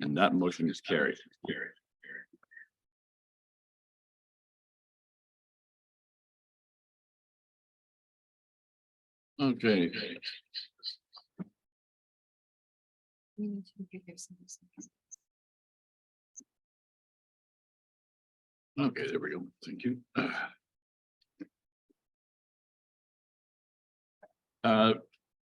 And that motion is carried. Okay. Okay, there we go. Thank you.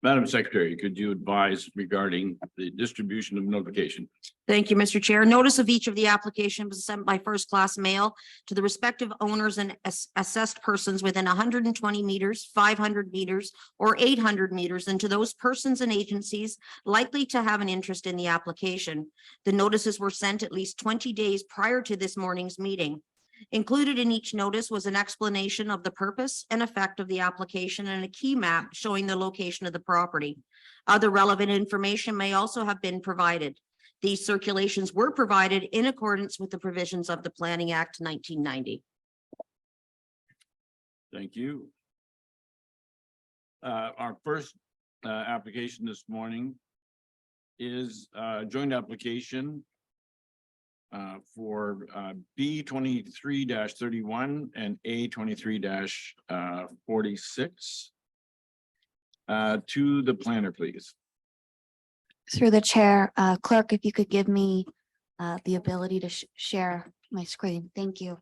Madam Secretary, could you advise regarding the distribution of notification? Thank you, Mr. Chair. Notice of each of the application was sent by first-class mail to the respective owners and assessed persons within 120 meters, 500 meters, or 800 meters, and to those persons and agencies likely to have an interest in the application. The notices were sent at least 20 days prior to this morning's meeting. Included in each notice was an explanation of the purpose and effect of the application and a key map showing the location of the property. Other relevant information may also have been provided. These circulations were provided in accordance with the provisions of the Planning Act 1990. Thank you. Our first application this morning is a joint application for B 23-31 and A 23-46. To the planner, please. Through the chair, clerk, if you could give me the ability to share my screen. Thank you.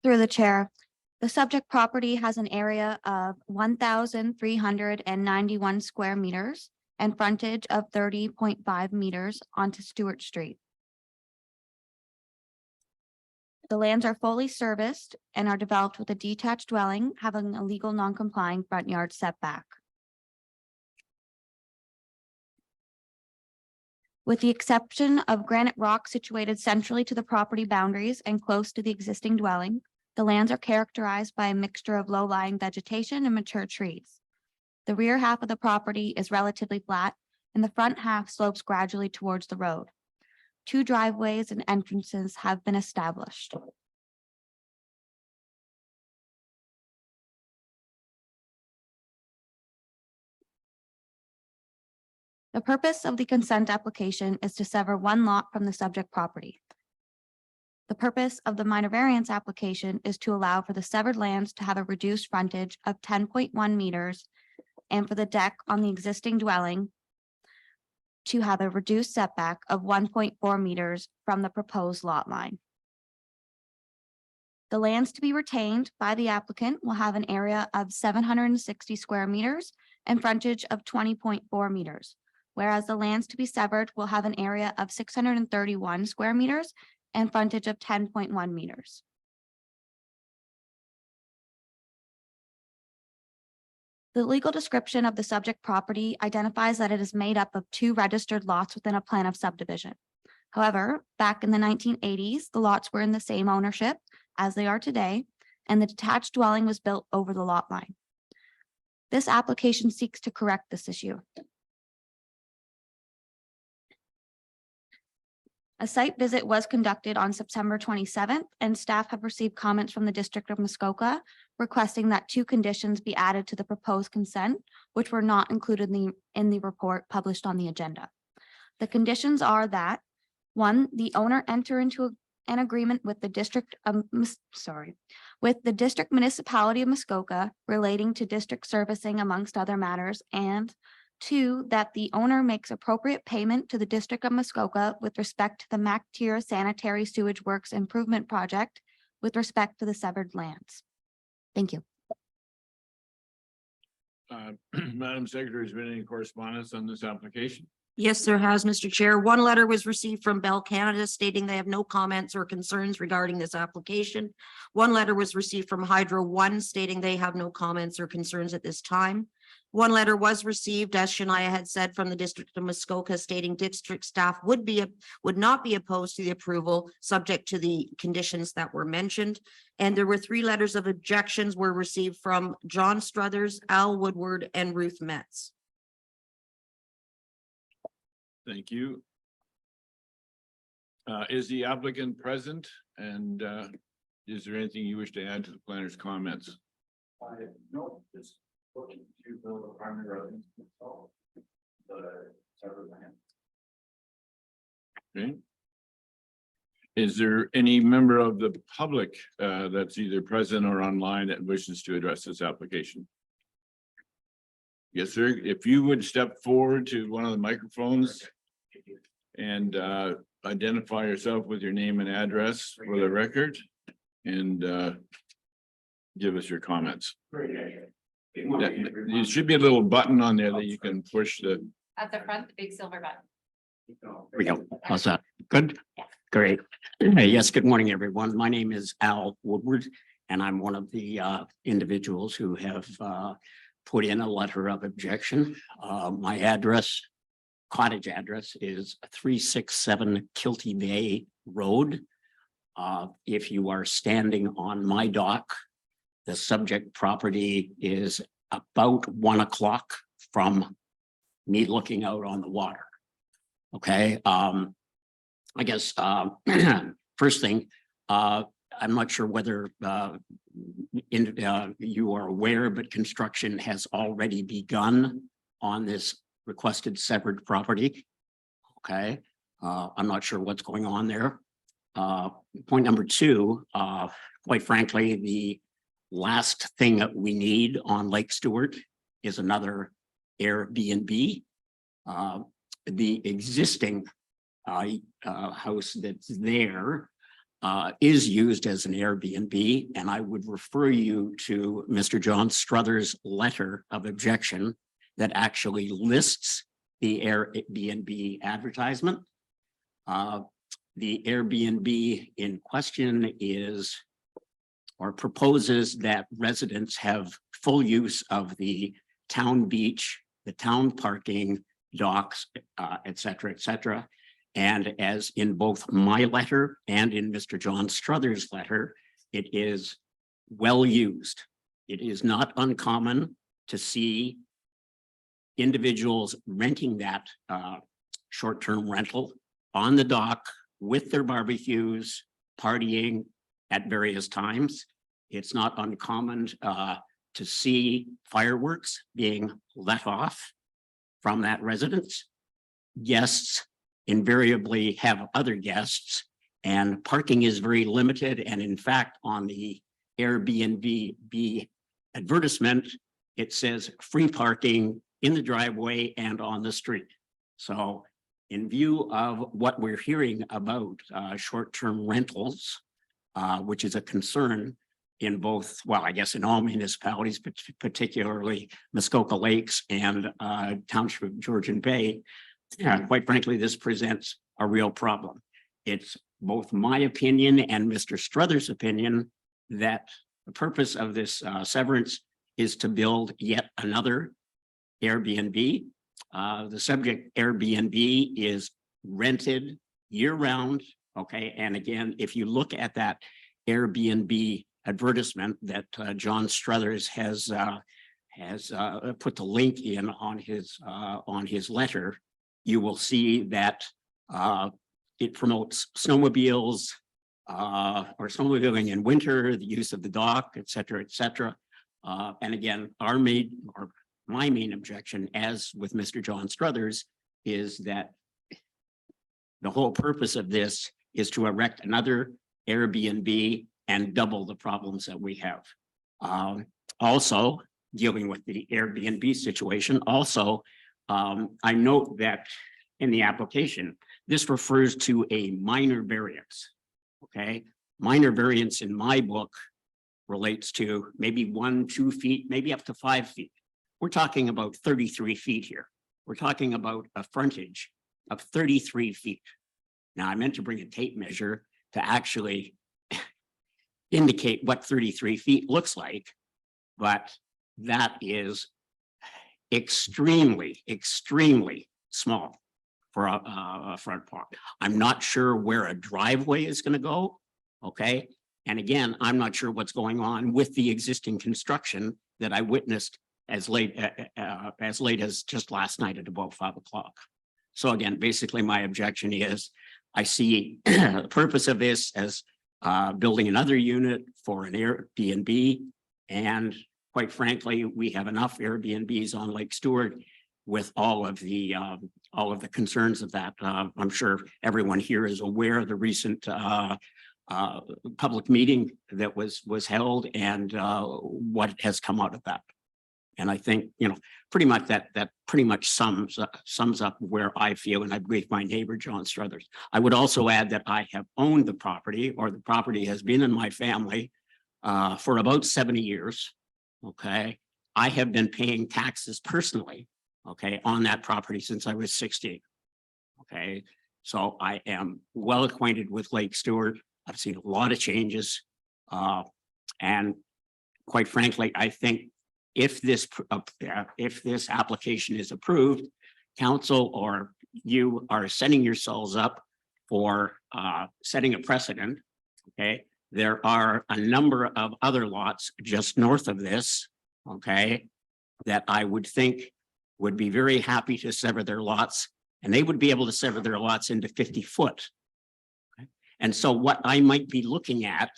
Through the chair, the subject property has an area of 1,391 square meters and frontage of 30.5 meters onto Stewart Street. The lands are fully serviced and are developed with a detached dwelling having a legal non-complying front yard setback. With the exception of granite rock situated centrally to the property boundaries and close to the existing dwelling, the lands are characterized by a mixture of low-lying vegetation and mature trees. The rear half of the property is relatively flat, and the front half slopes gradually towards the road. 2 driveways and entrances have been established. The purpose of the consent application is to sever 1 lot from the subject property. The purpose of the minor variance application is to allow for the severed lands to have a reduced frontage of 10.1 meters and for the deck on the existing dwelling to have a reduced setback of 1.4 meters from the proposed lot line. The lands to be retained by the applicant will have an area of 760 square meters and frontage of 20.4 meters, whereas the lands to be severed will have an area of 631 square meters and frontage of 10.1 meters. The legal description of the subject property identifies that it is made up of 2 registered lots within a plan of subdivision. However, back in the 1980s, the lots were in the same ownership as they are today, and the detached dwelling was built over the lot line. This application seeks to correct this issue. A site visit was conducted on September 27th, and staff have received comments from the District of Muskoka requesting that 2 conditions be added to the proposed consent, which were not included in the report published on the agenda. The conditions are that 1, the owner enter into an agreement with the district municipality of Muskoka relating to district servicing amongst other matters, and 2, that the owner makes appropriate payment to the District of Muskoka with respect to the MacTier Sanitary Sewage Works Improvement Project with respect to the severed lands. Thank you. Madam Secretary, has been any correspondence on this application? Yes, there has, Mr. Chair. One letter was received from Bell Canada stating they have no comments or concerns regarding this application. One letter was received from Hydro One stating they have no comments or concerns at this time. One letter was received, as Shania had said, from the District of Muskoka stating district staff would not be opposed to the approval, subject to the conditions that were mentioned. And there were 3 letters of objections were received from John Struthers, Al Woodward, and Ruth Metz. Thank you. Is the applicant present, and is there anything you wish to add to the planner's comments? No, just looking to build a primary residence. So the several land. Okay. Is there any member of the public that's either present or online that wishes to address this application? Yes, sir. If you would step forward to one of the microphones and identify yourself with your name and address for the record and give us your comments. There should be a little button on there that you can push the. At the front, the big silver button. No. We go. How's that? Good? Great. Yes, good morning, everyone. My name is Al Woodward, and I'm one of the individuals who have put in a letter of objection. My address, cottage address, is 367 Kilty Bay Road. If you are standing on my dock, the subject property is about 1 o'clock from me looking out on the water. Okay, I guess first thing, I'm not sure whether you are aware, but construction has already begun on this requested severed property. Okay, I'm not sure what's going on there. Point number 2, quite frankly, the last thing that we need on Lake Stewart is another Airbnb. The existing house that's there is used as an Airbnb, and I would refer you to Mr. John Struthers' letter of objection that actually lists the Airbnb advertisement. The Airbnb in question is or proposes that residents have full use of the town beach, the town parking, docks, et cetera, et cetera. And as in both my letter and in Mr. John Struthers' letter, it is well used. It is not uncommon to see individuals renting that short-term rental on the dock with their barbecues, partying at various times. It's not uncommon to see fireworks being let off from that residence. Guests invariably have other guests, and parking is very limited. And in fact, on the Airbnb advertisement, it says free parking in the driveway and on the street. So in view of what we're hearing about short-term rentals, which is a concern in both, well, I guess in all municipalities, but particularly Muskoka Lakes and Township of Georgian Bay, quite frankly, this presents a real problem. It's both my opinion and Mr. Struthers' opinion that the purpose of this severance is to build yet another Airbnb. The subject Airbnb is rented year-round. Okay, and again, if you look at that Airbnb advertisement that John Struthers has put the link in on his letter, you will see that it promotes snowmobiles or snowmobiling in winter, the use of the dock, et cetera, et cetera. And again, my main objection, as with Mr. John Struthers, is that the whole purpose of this is to erect another Airbnb and double the problems that we have. Also, dealing with the Airbnb situation, also, I note that in the application, this refers to a minor variance, okay? Minor variance in my book relates to maybe 1, 2 feet, maybe up to 5 feet. We're talking about 33 feet here. we're talking about a frontage of 33 feet. Now, I meant to bring a tape measure to actually indicate what 33 feet looks like, but that is extremely, extremely small for a front park. I'm not sure where a driveway is going to go. Okay. And again, I'm not sure what's going on with the existing construction that I witnessed as late as just last night at about 5 o'clock. So again, basically my objection is I see the purpose of this as building another unit for an Airbnb. And quite frankly, we have enough Airbnbs on Lake Stewart with all of the concerns of that. I'm sure everyone here is aware of the recent public meeting that was held and what has come out of that. And I think, you know, pretty much that pretty much sums up where I feel, and I agree with my neighbor, John Struthers. I would also add that I have owned the property, or the property has been in my family for about 70 years. Okay. I have been paying taxes personally, okay, on that property since I was 16. Okay. So I am well acquainted with Lake Stewart. I've seen a lot of changes. And quite frankly, I think if this application is approved, council or you are setting yourselves up for setting a precedent. Okay. There are a number of other lots just north of this, okay, that I would think would be very happy to sever their lots, and they would be able to sever their lots into 50 foot. Okay? And so what I might be looking at,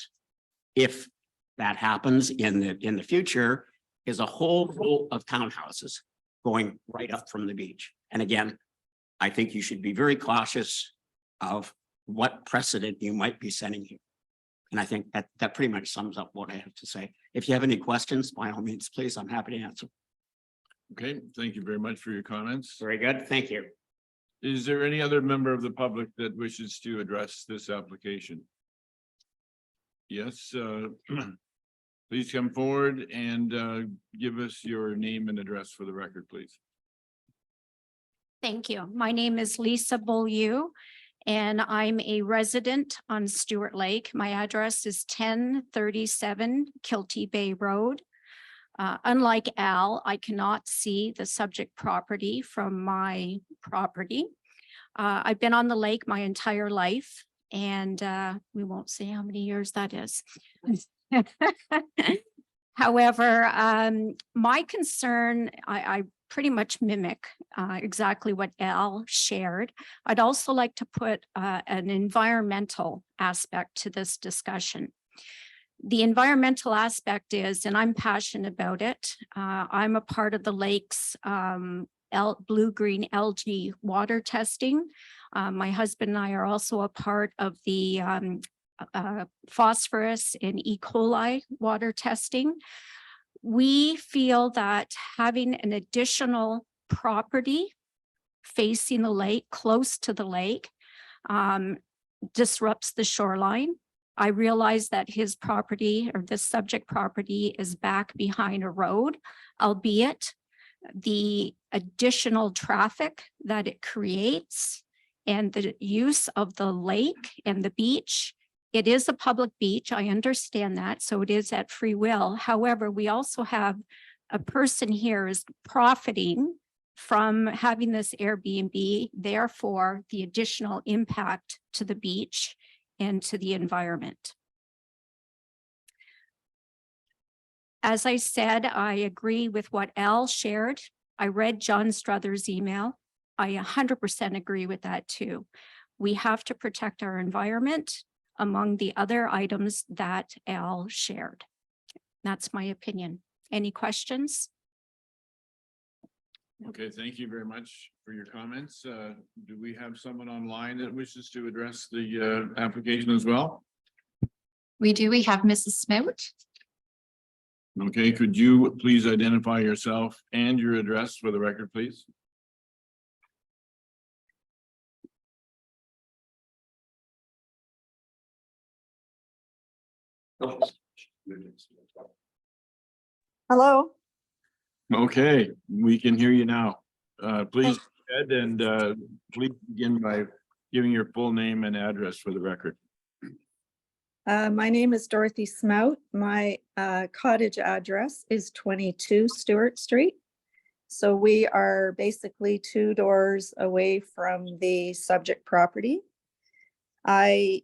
if that happens in the future, is a whole row of townhouses going right up from the beach. And again, I think you should be very cautious of what precedent you might be setting here. And I think that pretty much sums up what I have to say. If you have any questions, by all means, please, I'm happy to answer. Okay, thank you very much for your comments. Very good, thank you. Is there any other member of the public that wishes to address this application? Yes, please come forward and give us your name and address for the record, please. Thank you. My name is Lisa Beaulieu, and I'm a resident on Stewart Lake. My address is 1037 Kilty Bay Road. Unlike Al, I cannot see the subject property from my property. I've been on the lake my entire life, and we won't say how many years that is. However, my concern, I pretty much mimic exactly what Al shared. I'd also like to put an environmental aspect to this discussion. The environmental aspect is, and I'm passionate about it, I'm a part of the lake's blue-green algae water testing. My husband and I are also a part of the phosphorus and E. coli water testing. We feel that having an additional property facing the lake, close to the lake, disrupts the shoreline. I realize that his property, or this subject property, is back behind a road, albeit the additional traffic that it creates and the use of the lake and the beach. It is a public beach, I understand that, so it is at free will. However, we also have a person here is profiting from having this Airbnb, therefore the additional impact to the beach and to the environment. As I said, I agree with what Al shared. I read John Struthers' email. I 100% agree with that too. We have to protect our environment, among the other items that Al shared. That's my opinion. Any questions? Okay, thank you very much for your comments. Do we have someone online that wishes to address the application as well? We do. We have Mrs. Smoot. Okay, could you please identify yourself and your address for the record, please? Hello, Okay, we can hear you now. Please, Ed, and please begin by giving your full name and address for the record. My name is Dorothy Smout. My cottage address is 22 Stewart Street. So we are basically 2 doors away from the subject property. I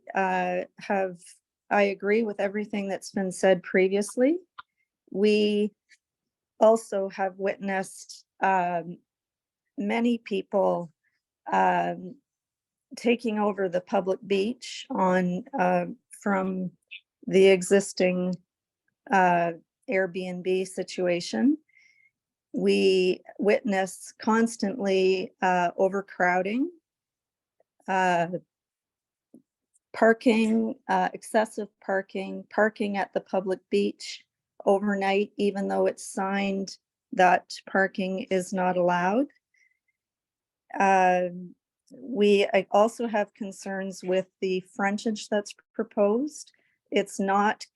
agree with everything that's been said previously. We also have witnessed many people taking over the public beach on from the existing Airbnb situation. We witness constantly overcrowding, parking, excessive parking at the public beach overnight, even though it's signed that parking is not allowed. I also have concerns with the frontage that's proposed. It's not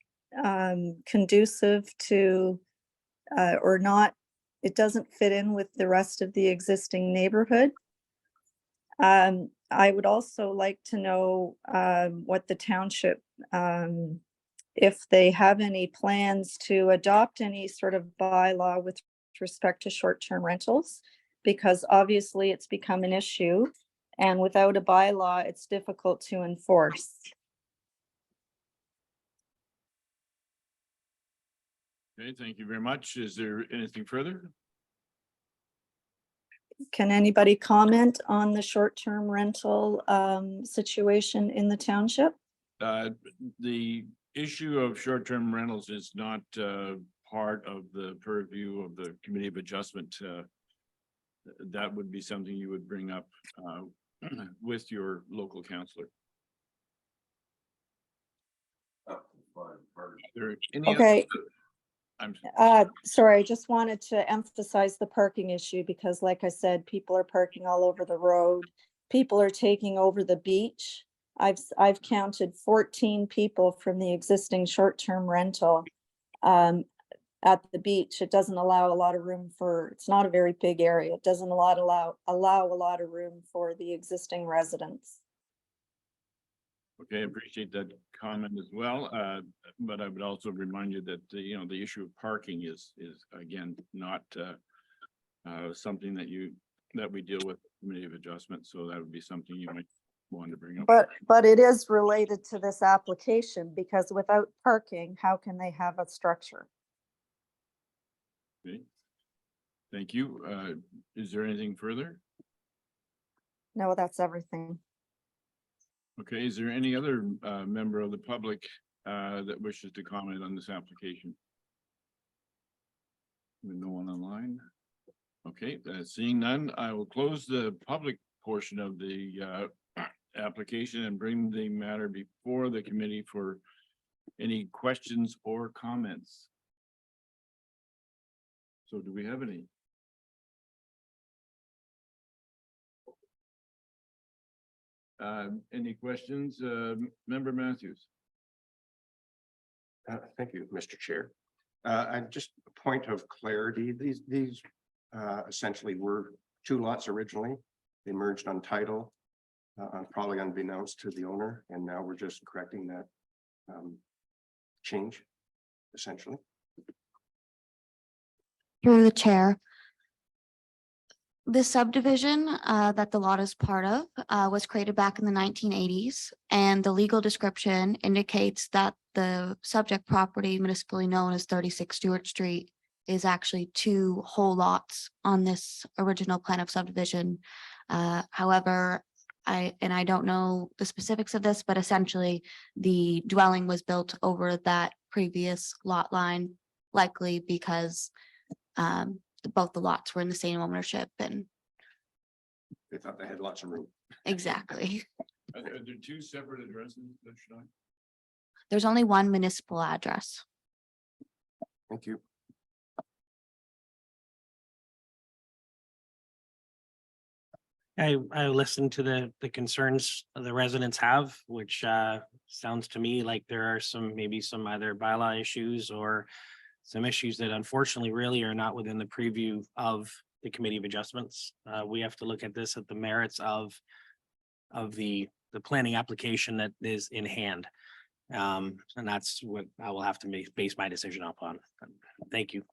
conducive to it doesn't fit in with the rest of the existing neighborhood. I would also like to know what the township, if they have any plans to adopt any sort of bylaw with respect to short-term rentals, because obviously it's become an issue. And without a bylaw, it's difficult to enforce. Okay, thank you very much. Is there anything further? Can anybody comment on the short-term rental situation in the township? The issue of short-term rentals is not part of the purview of the Committee of Adjustment. That would be something you would bring up with your local counselor. Okay. I'm Sorry, I just wanted to emphasize the parking issue because like I said, people are parking all over the road. People are taking over the beach. I've counted 14 people from the existing short-term rental at the beach. It doesn't allow a lot of room for, it's not a very big area. It doesn't allow a lot of room for the existing residents. okay, I appreciate that comment as well. But I would also remind you that, the issue of parking is again, not something that we deal with Committee of Adjustment. So that would be something you might want to bring up. But it is related to this application because without parking, how can they have a structure? Okay. Thank you. Is there anything further? No, that's everything. Okay, is there any other member of the public that wishes to comment on this application? With no one online? Okay, seeing none, I will close the public portion of the application and bring the matter before the committee for any questions or comments. So do we have any? Any questions, Member Matthews? Thank you, Mr. Chair. And just a point of clarity, these essentially were 2 lots originally. They merged on title, probably unbeknownst to the owner, and now we're just correcting that change, essentially. Through the chair. The subdivision that the lot is part of was created back in the 1980s, and the legal description indicates that the subject property, municipally known as 36 Stewart Street, is actually 2 whole lots on this original plan of subdivision. However, I don't know the specifics of this, but essentially the dwelling was built over that previous lot line, likely because both the lots were in the same ownership and They thought they had lots of room. exactly. Are there 2 separate addresses? There's only one municipal address. Thank you. I listened to the concerns the residents have, which sounds to me like there are maybe some either bylaw issues or some issues that unfortunately really are not within the preview of the Committee of Adjustments. We have to look at this at the merits of the planning application that is in hand. And that's what I will have to base my decision upon. Thank you.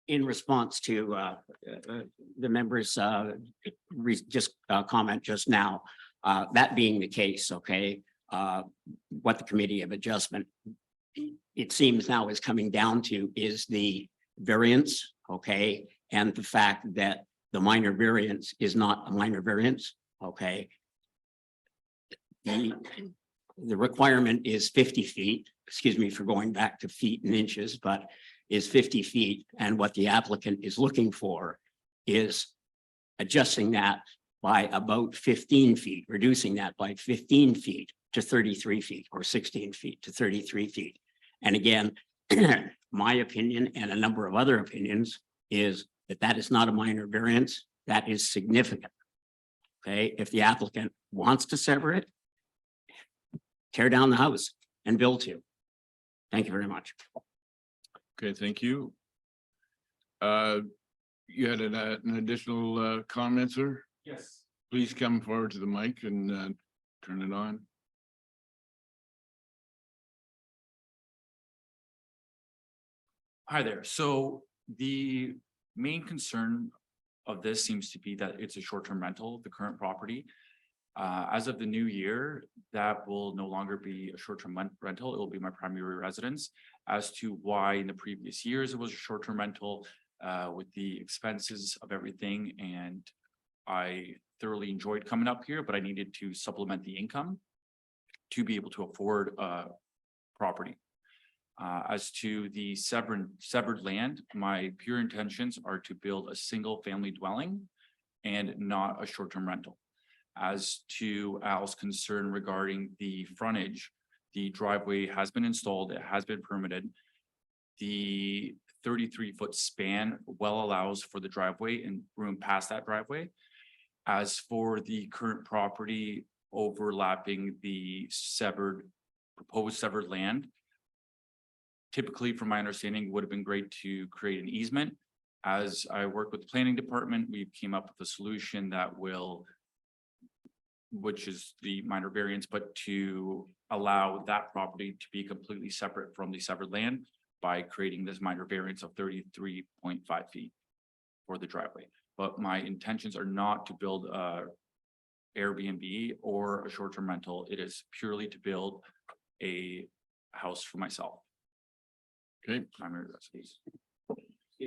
In response to the members' comment just now, that being the case, okay, what the Committee of Adjustment, it seems now is coming down to is the variance, okay, and the fact that the minor variance is not a minor variance, okay. The requirement is 50 feet, excuse me for going back to feet and inches, but is 50 feet. And what the applicant is looking for is adjusting that by about 15 feet, reducing that by 15 feet to 33 feet or 16 feet to 33 feet. And again, my opinion and a number of other opinions is that that is not a minor variance, that is significant. Okay, if the applicant wants to sever it, tear down the house and build to. Thank you very much. Okay, thank you. You had an additional comment, sir? Yes. Please come forward to the mic and turn it on. Hi there. So the main concern of this seems to be that it's a short-term rental, the current property. As of the new year, that will no longer be a short-term rental. It will be my primary residence. As to why in the previous years it was a short-term rental with the expenses of everything, and I thoroughly enjoyed coming up here, but I needed to supplement the income to be able to afford property. As to the severed land, my pure intentions are to build a single family dwelling and not a short-term rental. As to Al's concern regarding the frontage, the driveway has been installed, it has been permitted. The 33-foot span well allows for the driveway and room past that driveway. As for the current property overlapping the proposed severed land, typically, from my understanding, would have been great to create an easement. As I worked with the planning department, we came up with a solution that will, which is the minor variance, but to allow that property to be completely separate from the severed land by creating this minor variance of 33.5 feet for the driveway. But my intentions are not to build a Airbnb or a short-term rental. It is purely to build a house for myself. Okay, Primary residence.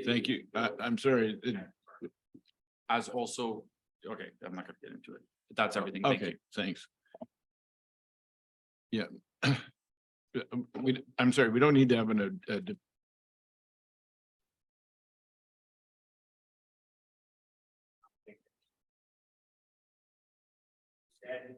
thank you. I'm sorry. As also, okay, I'm not gonna get into it. But that's everything. Thank you. Okay, thanks. Yeah. I'm sorry, we don't need to have Said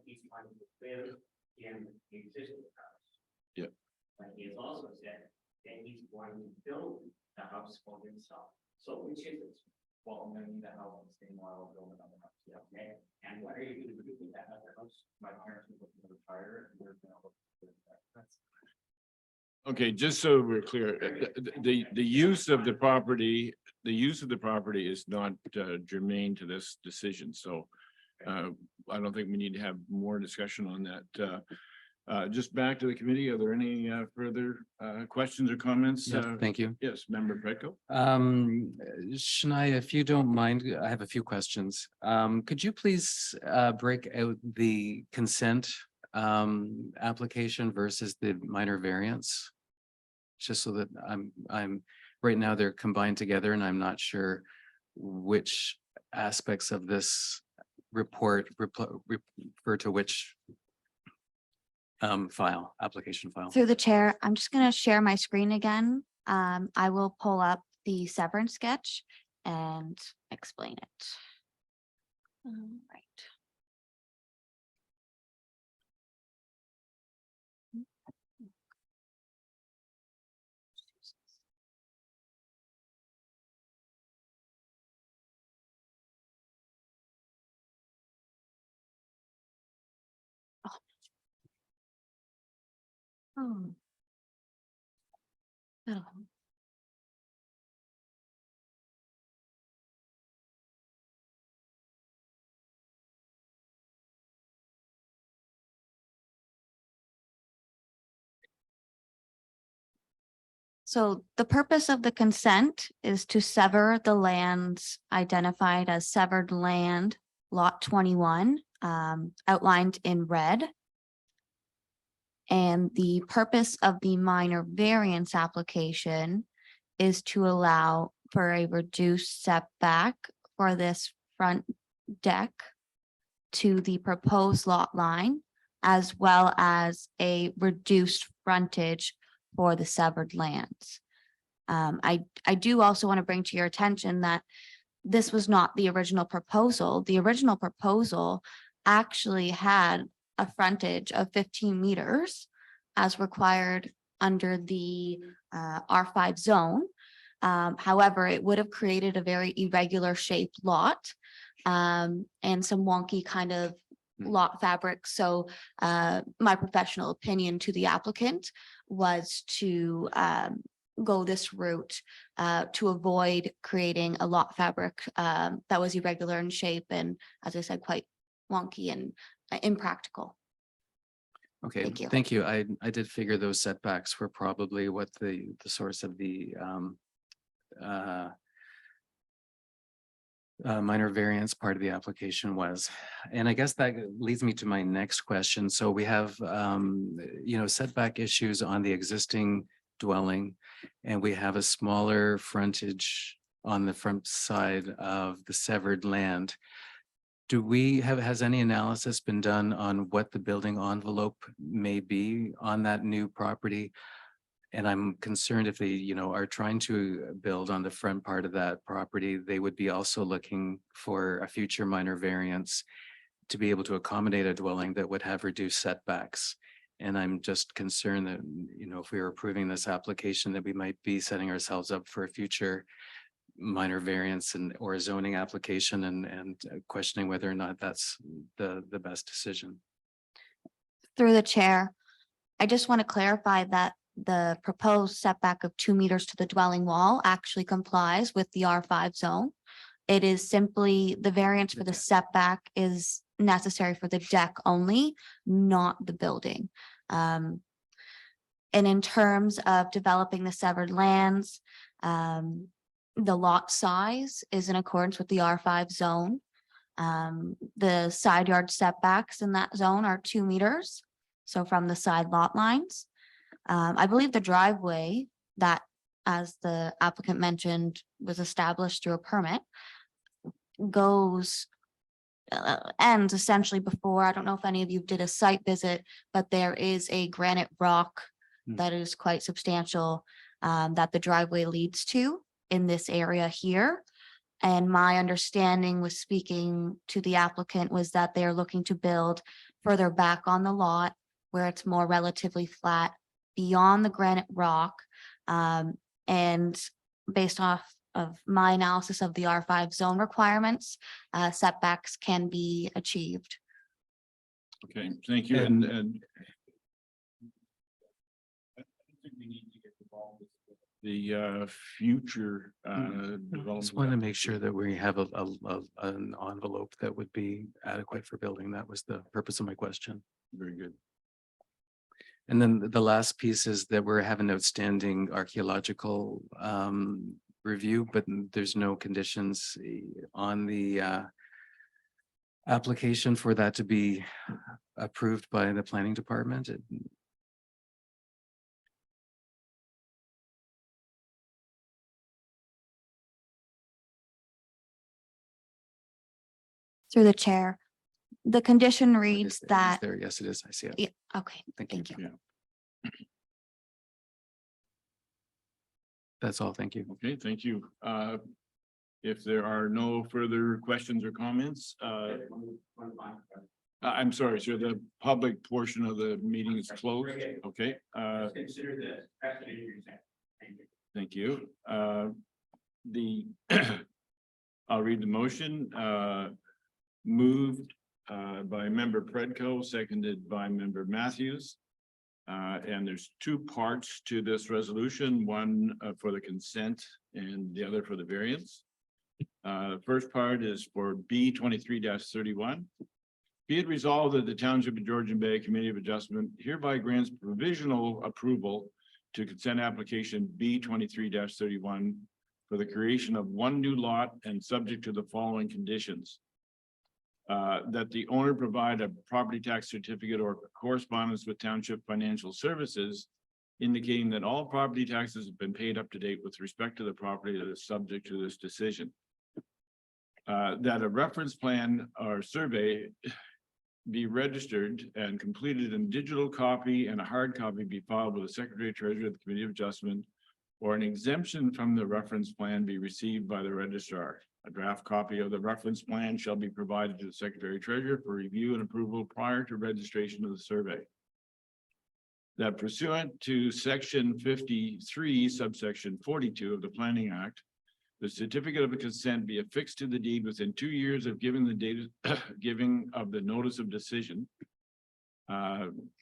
he's going to live in the existing house. Yeah. But he has also said that he's going to build the house for himself. So which is it? Well, I'm gonna need that house and stay while I build another house. Yeah. Okay. And what are you gonna do with that other house? My parents are looking to retire and they're gonna look for that. That's Okay, just so we're clear, the use of the property, is not germane to this decision, so I don't think we need to have more discussion on that. Just back to the committee, are there any further questions or comments? Yeah, thank you. Yes, member Predko. Shania, if you don't mind, I have a few questions. Could you please break out the consent application versus the minor variance? Just so that I'm right now they're combined together and I'm not sure which aspects of this report refer to which application file. Through the chair, I'm just going to share my screen again. I will pull up the severance sketch and explain it. Right. Oh. Oh. So the purpose of the consent is to sever the lands identified as severed land, lot 21, outlined in red. And the purpose of the minor variance application is to allow for a reduced setback for this front deck to the proposed lot line, as well as a reduced frontage for the severed lands. I do also want to bring to your attention that this was not the original proposal. The original proposal actually had a frontage of 15 meters as required under the R5 zone. However, it would have created a very irregular shaped lot and some wonky kind of lot fabric. So my professional opinion to the applicant was to go this route to avoid creating a lot fabric that was irregular in shape and, as I said, quite wonky and impractical. Okay, Thank you. thank you. I did figure those setbacks were probably what the source of the minor variance part of the application was. And I guess that leads me to my next question. So we have, setback issues on the existing dwelling, and we have a smaller frontage on the front side of the severed land. Has any analysis been done on what the building envelope may be on that new property? And I'm concerned if they, are trying to build on the front part of that property, they would be also looking for a future minor variance to be able to accommodate a dwelling that would have reduced setbacks. And I'm just concerned that, if we are approving this application, that we might be setting ourselves up for a future minor variance or a zoning application and questioning whether or not that's the best decision. Through the chair, I just want to clarify that the proposed setback of 2 meters to the dwelling wall actually complies with the R5 zone. It is simply the variance for the setback is necessary for the deck only, not the building. And in terms of developing the severed lands, the lot size is in accordance with the R5 zone. The side yard setbacks in that zone are 2 meters. So from the side lot lines. I believe the driveway that, as the applicant mentioned, was established through a permit ends essentially before, I don't know if any of you did a site visit, but there is a granite rock that is quite substantial that the driveway leads to in this area here. And my understanding with speaking to the applicant was that they're looking to build further back on the lot where it's more relatively flat beyond the granite rock. And based off of my analysis of the R5 zone requirements, setbacks can be achieved. Okay, thank you. And I think we need to get involved with the future development. Just want to make sure that we have an envelope that would be adequate for building. That was the purpose of my question. Very good. And then the last piece is that we're having outstanding archaeological review, but there's no conditions on the application for that to be approved by the planning department. Through the chair, the condition reads Is that, there? Yes, it is. I see it. yeah, okay, Thank you. thank you. That's all. Thank you. Okay, thank you. If there are no further questions or comments, I'm sorry, sir, the public portion of the meeting is closed. Okay. Consider this. Thank you. I'll read the motion. Moved by member Predko, seconded by member Matthews. And there's two parts to this resolution, one for the consent and the other for the variance. The first part is for B 23-31. Be it resolved that the Township of Georgian Bay Committee of Adjustment hereby grants provisional approval to consent application B 23-31 for the creation of one new lot and subject to the following conditions. That the owner provide a property tax certificate or correspondence with Township Financial Services indicating that all property taxes have been paid up to date with respect to the property that is subject to this decision. That a reference plan or survey be registered and completed in digital copy and a hard copy be filed with the Secretary Treasurer of the Committee of Adjustment, or an exemption from the reference plan be received by the registrar. A draft copy of the reference plan shall be provided to the Secretary Treasurer for review and approval prior to registration of the survey. That pursuant to section 53, subsection 42 of the Planning Act, the certificate of consent be affixed to the deed within 2 years of giving the date giving of the notice of decision.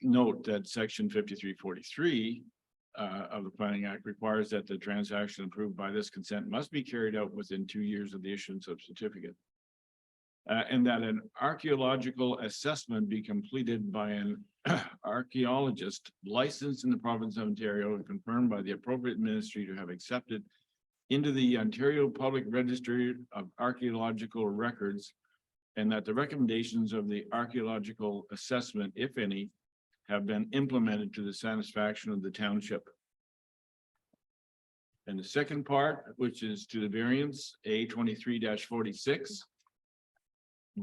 Note that section 5343 of the Planning Act requires that the transaction approved by this consent must be carried out within 2 years of the issuance of certificate. And that an archaeological assessment be completed by an archaeologist licensed in the province of Ontario and confirmed by the appropriate ministry to have accepted into the Ontario Public Registry of Archaeological Records, and that the recommendations of the archaeological assessment, if any, have been implemented to the satisfaction of the township. And the second part, which is to the variance A 23-46.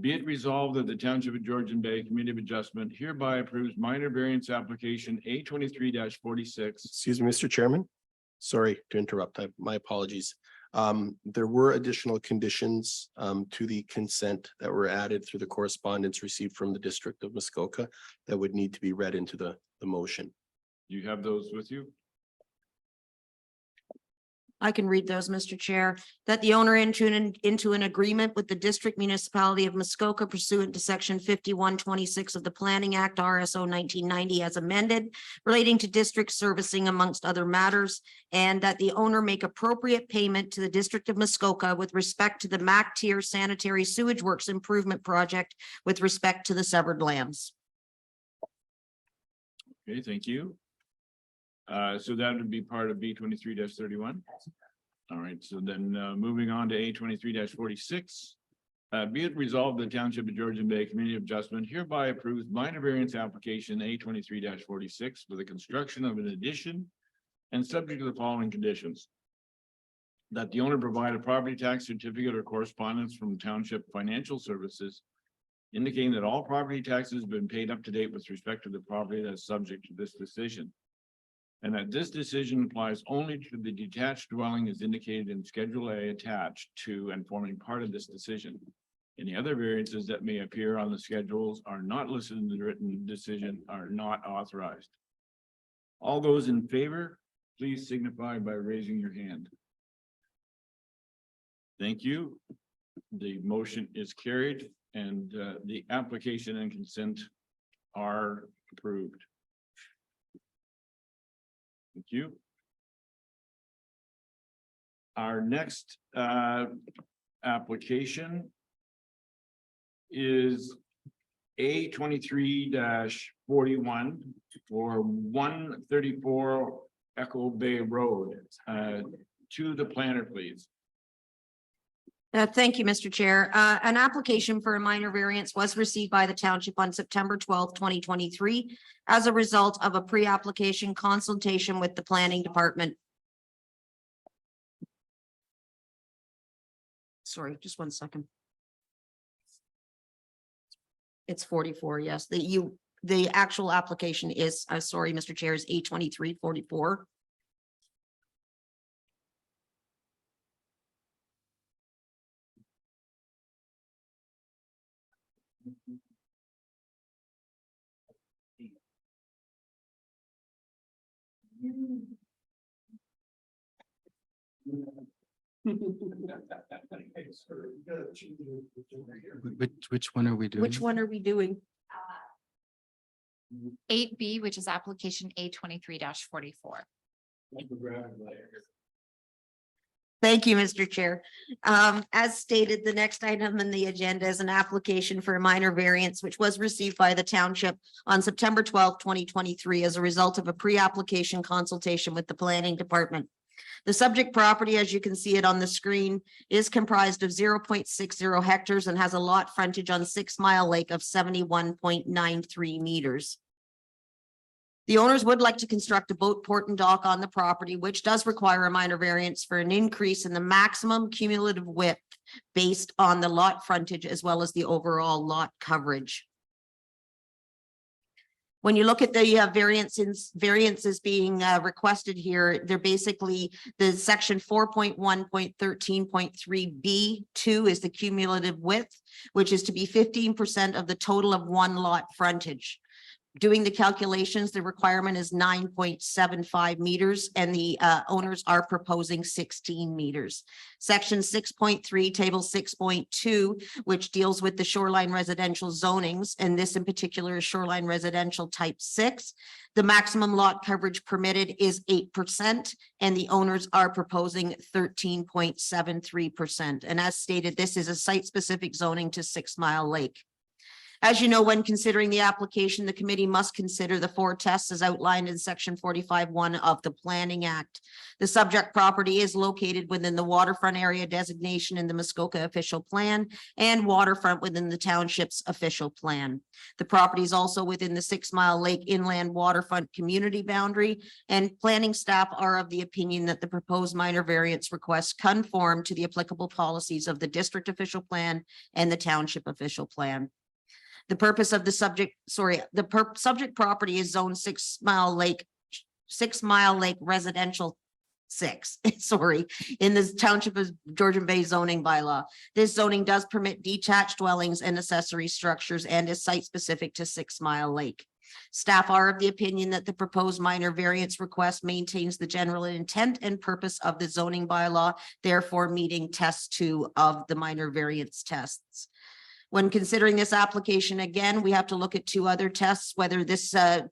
Be it resolved that the Township of Georgian Bay Committee of Adjustment hereby approves minor variance application A 23-46. Excuse me, Mr. Chairman. Sorry to interrupt. My apologies. There were additional conditions to the consent that were added through the correspondence received from the District of Muskoka that would need to be read into the motion. Do you have those with you? I can read those, Mr. Chair, that the owner into an agreement with the District Municipality of Muskoka pursuant to section 5126 of the Planning Act, RSO 1990 as amended, relating to district servicing amongst other matters, and that the owner make appropriate payment to the District of Muskoka with respect to the MAC tier sanitary sewage works improvement project with respect to the severed lands. Okay, thank you. So that would be part of B 23-31. All right, so then moving on to A 23-46. Be it resolved, the Township of Georgian Bay Committee of Adjustment hereby approves minor variance application A 23-46 for the construction of an addition and subject to the following conditions. That the owner provide a property tax certificate or correspondence from Township Financial Services indicating that all property taxes have been paid up to date with respect to the property that's subject to this decision. And that this decision applies only to the detached dwelling as indicated in Schedule A attached to and forming part of this decision. Any other variances that may appear on the schedules are not listed in the written decision are not authorized. All those in favor, please signify by raising your hand. Thank you. The motion is carried and the application and consent are approved. Thank you. Our next application is A 23-41 for 134 Echo Bay Road. To the planner, please. Thank you, Mr. Chair. An application for a minor variance was received by the township on September 12th, 2023, as a result of a pre-application consultation with the planning department. Sorry, just 1 second. It's 44, yes. The actual application is, sorry, Mr. Chair, is A 23-44. Which one are we doing? Which one are we doing? 8B, which is application A23-44. Thank you, Mr. Chair. As stated, the next item in the agenda is an application for a minor variance, which was received by the township on September 2023 as a result of a pre-application consultation with the planning department. The subject property, as you can see it on the screen, is comprised of 0.60 hectares and has a lot frontage on 6 Mile Lake of 71.93 meters. The owners would like to construct a boat port and dock on the property, which does require a minor variance for an increase in the maximum cumulative width based on the lot frontage as well as the overall lot coverage. When you look at the variances being requested here, they're basically the section 4.1.13.3B2 is the cumulative width, which is to be 15% of the total of one lot frontage. Doing the calculations, the requirement is 9.75 meters and the owners are proposing 16 meters. Section 6.3, table 6.2, which deals with the shoreline residential zonings, and this in particular is shoreline residential type 6. The maximum lot coverage permitted is 8% and the owners are proposing 13.73%. And as stated, this is a site-specific zoning to 6 Mile Lake. As you know, when considering the application, the committee must consider the 4 tests as outlined in section 45(1) of the Planning Act. The subject property is located within the waterfront area designation in the Muskoka official plan and waterfront within the township's official plan. The property is also within the 6 Mile Lake inland waterfront community boundary, and planning staff are of the opinion that the proposed minor variance requests conform to the applicable policies of the district official plan and the township official plan. The purpose of the subject property is zone 6 Mile Lake residential 6, in the township of Georgian Bay zoning bylaw. This zoning does permit detached dwellings and accessory structures and is site specific to 6 Mile Lake. Staff are of the opinion that the proposed minor variance request maintains the general intent and purpose of the zoning bylaw, therefore meeting test 2 of the minor variance tests. When considering this application, again, we have to look at 2 other tests, whether this the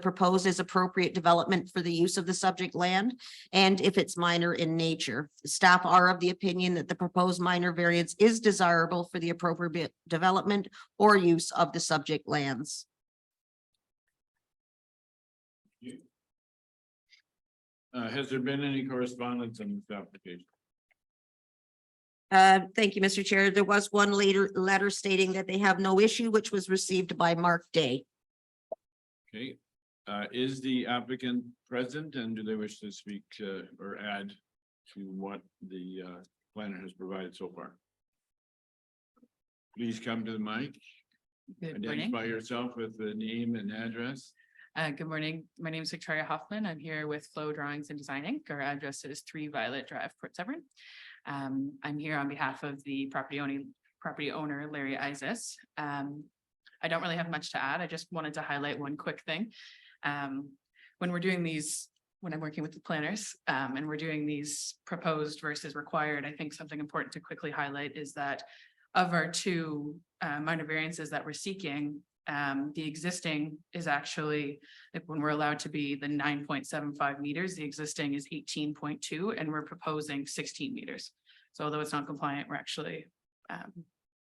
proposed is appropriate development for the use of the subject land, and if it's minor in nature. Staff are of the opinion that the proposed minor variance is desirable for the appropriate development or use of the subject lands. Has there been any correspondence on this application? Thank you, Mr. Chair. There was one letter stating that they have no issue, which was received by Mark Day. Okay, is the applicant present and do they wish to speak or add to what the planner has provided so far? Please come to the mic. Good morning. Identify yourself with the name and address. Good morning. My name is Victoria Hoffman. I'm here with Flow Drawings and Design Inc. Our address is 3 Violet Drive, Port Severn. I'm here on behalf of the property owner, Larry Isis. I don't really have much to add. I just wanted to highlight one quick thing. When we're doing these, when I'm working with the planners, and we're doing these proposed versus required, I think something important to quickly highlight is that of our 2 minor variances that we're seeking, the existing is actually, when we're allowed to be the 9.75 meters, the existing is 18.2 and we're proposing 16 meters. So although it's not compliant, we're actually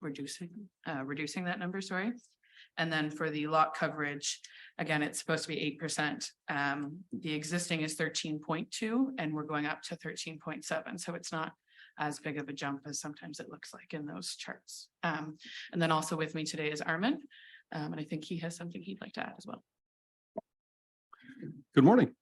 reducing that number, sorry. And then for the lot coverage, again, it's supposed to be 8%. The existing is 13.2 and we're going up to 13.7. So it's not as big of a jump as sometimes it looks like in those charts. And then also with me today is Armin. And I think he has something he'd like to add as well. Good morning.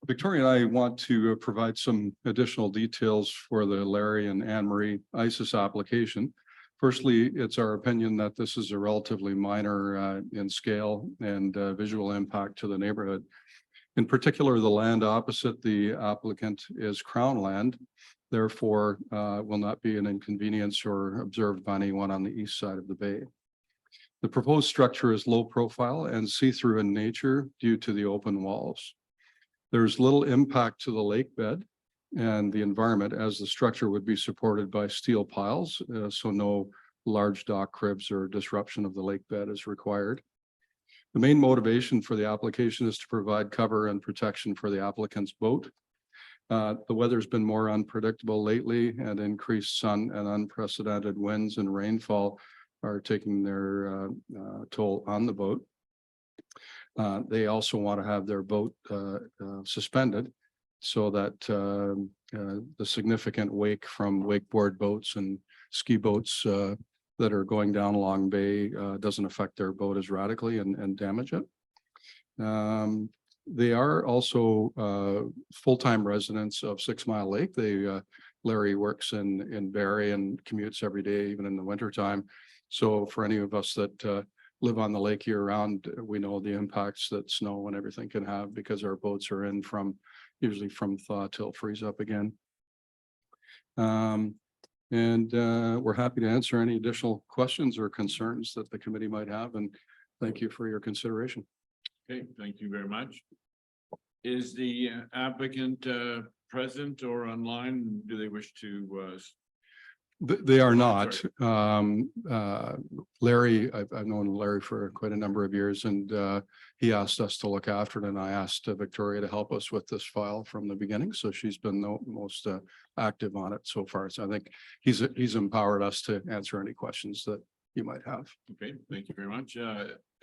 Victoria and I want to provide some additional details for the Larry and Anne Marie ISIS application. Firstly, it's our opinion that this is a relatively minor in scale and visual impact to the neighborhood. In particular, the land opposite the applicant is Crown land, therefore will not be an inconvenience or observed by anyone on the east side of the bay. The proposed structure is low profile and see-through in nature due to the open walls. There's little impact to the lake bed and the environment as the structure would be supported by steel piles, so no large dock cribs or disruption of the lake bed is required. The main motivation for the application is to provide cover and protection for the applicant's boat. The weather's been more unpredictable lately, and increased sun and unprecedented winds and rainfall are taking their toll on the boat. They also want to have their boat suspended so that the significant wake from wakeboard boats and ski boats that are going down Long Bay doesn't affect their boat as radically and damage it. They are also full-time residents of 6 Mile Lake. Larry works in Barrie and commutes every day, even in the wintertime. So for any of us that live on the lake year round, we know the impacts that snow and everything can have, because our boats are in usually from thaw till freeze up again. We're happy to answer any additional questions or concerns that the committee might have, and thank you for your consideration. Okay, thank you very much. Is the applicant present or online? Do they wish to? They are not. Larry, I've known Larry for quite a number of years, and he asked us to look after it, and I asked Victoria to help us with this file from the beginning. So she's been the most active on it so far. So I think he's empowered us to answer any questions that you might have. Okay, thank you very much.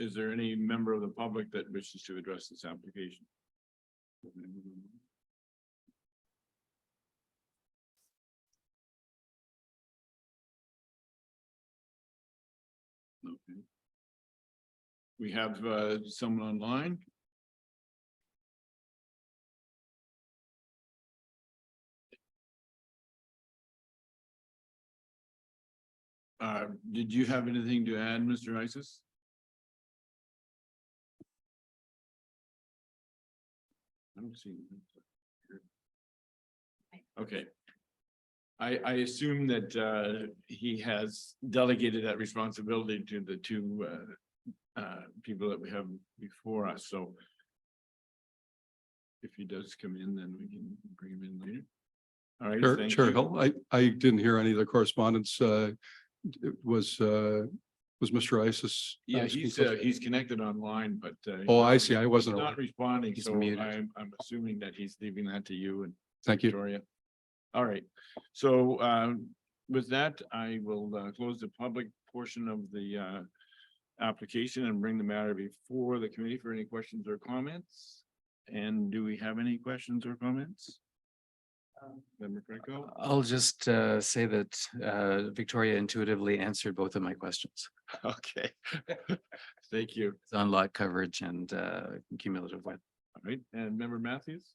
Is there any member of the public that wishes to address this application? Okay. We have someone online. Did you have anything to add, Mr. Isis? I don't see. Okay. I assume that he has delegated that responsibility to the two people that we have before us, so if he does come in, then we can bring him in later. All right. Sure, thank sure. you. I didn't hear any of the correspondence. Was Mr. Isis? Yeah, he's connected online, but Oh, I see. I wasn't he's aware. not responding, He's so muted. I'm assuming that he's leaving that to you and Thank you. Victoria. All right, so with that, I will close the public portion of the application and bring the matter before the committee for any questions or comments. And do we have any questions or comments? Member Franco? I'll just say that Victoria intuitively answered both of my questions. Okay. Thank you. It's on lot coverage and cumulative width. All right, and Member Matthews?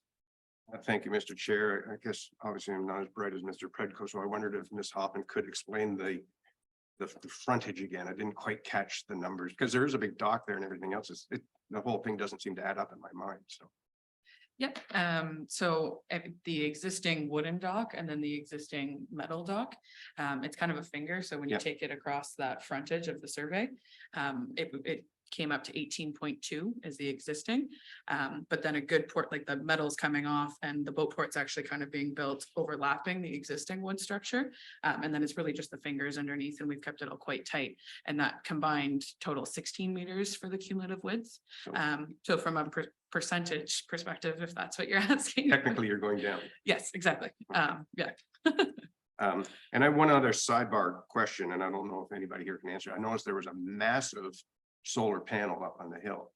Thank you, Mr. Chair. I guess obviously I'm not as bright as Mr. Predko, so I wondered if Ms. Hoffman could explain the frontage again. I didn't quite catch the numbers, because there is a big dock there and everything else. The whole thing doesn't seem to add up in my mind, so. Yep, so the existing wooden dock and then the existing metal dock, it's kind of a finger, so when you Yeah. take it across that frontage of the survey, it came up to 18.2 is the existing. But then a good port, like the metal's coming off and the boat port's actually kind of being built overlapping the existing wood structure. And then it's really just the fingers underneath, and we've kept it all quite tight. And that combined total 16 meters for the cumulative width. So from a percentage perspective, if that's what you're asking. Technically, you're going down. Yes, exactly. Yeah. And I have one other sidebar question, and I don't know if anybody here can answer. I noticed there was a massive solar panel up on the hill.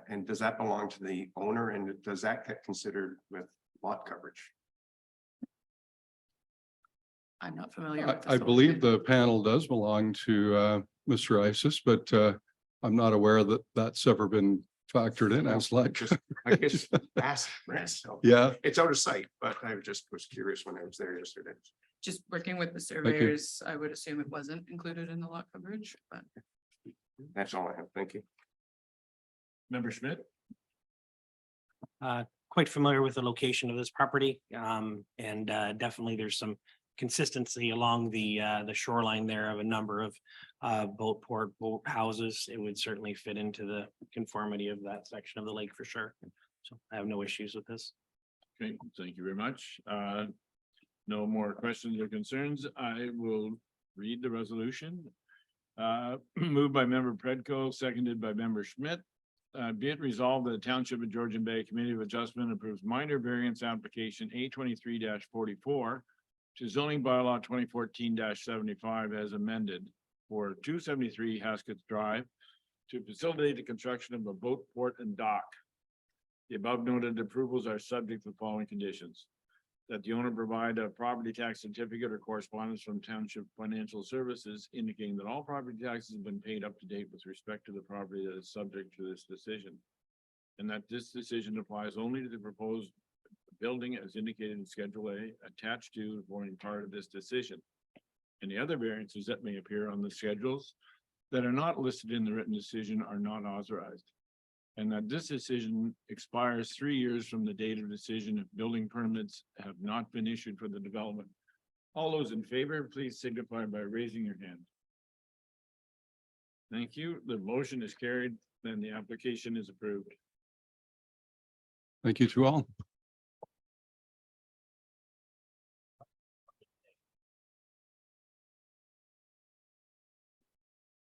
And does that belong to the owner, and does that get considered with lot coverage? I'm not familiar with. the I solar believe panel. the panel does belong to Mr. Isis, but I'm not aware that that's ever been factored in as like. I guess ask, so Yeah, it's out of sight, but I just was curious when I was there yesterday. Just working with the surveyors, I would assume it wasn't included in the lot coverage, but. That's all I have. Thank you. Member Schmidt? Quite familiar with the location of this property, and definitely there's some consistency along the shoreline there of a number of boat houses. It would certainly fit into the conformity of that section of the lake for sure. So I have no issues with this. Okay, thank you very much. No more questions or concerns. I will read the resolution. Moved by member Predko, seconded by member Schmidt. Be it resolved that the Township of Georgian Bay Committee of Adjustment approves minor variance application A 23-44 to zoning bylaw 2014-75 as amended for 273 Haskett Drive to facilitate the construction of a boat port and dock. The above noted approvals are subject to the following conditions: that the owner provide a property tax certificate or correspondence from Township Financial Services indicating that all property taxes have been paid up to date with respect to the property that is subject to this decision, and that this decision applies only to the proposed building as indicated in Schedule A attached to forming part of this decision. Any other variances that may appear on the schedules that are not listed in the written decision are not authorized. And that this decision expires 3 years from the date of decision if building permits have not been issued for the development. All those in favor, please signify by raising your hand. Thank you. The motion is carried, then the application is approved. Thank you to all.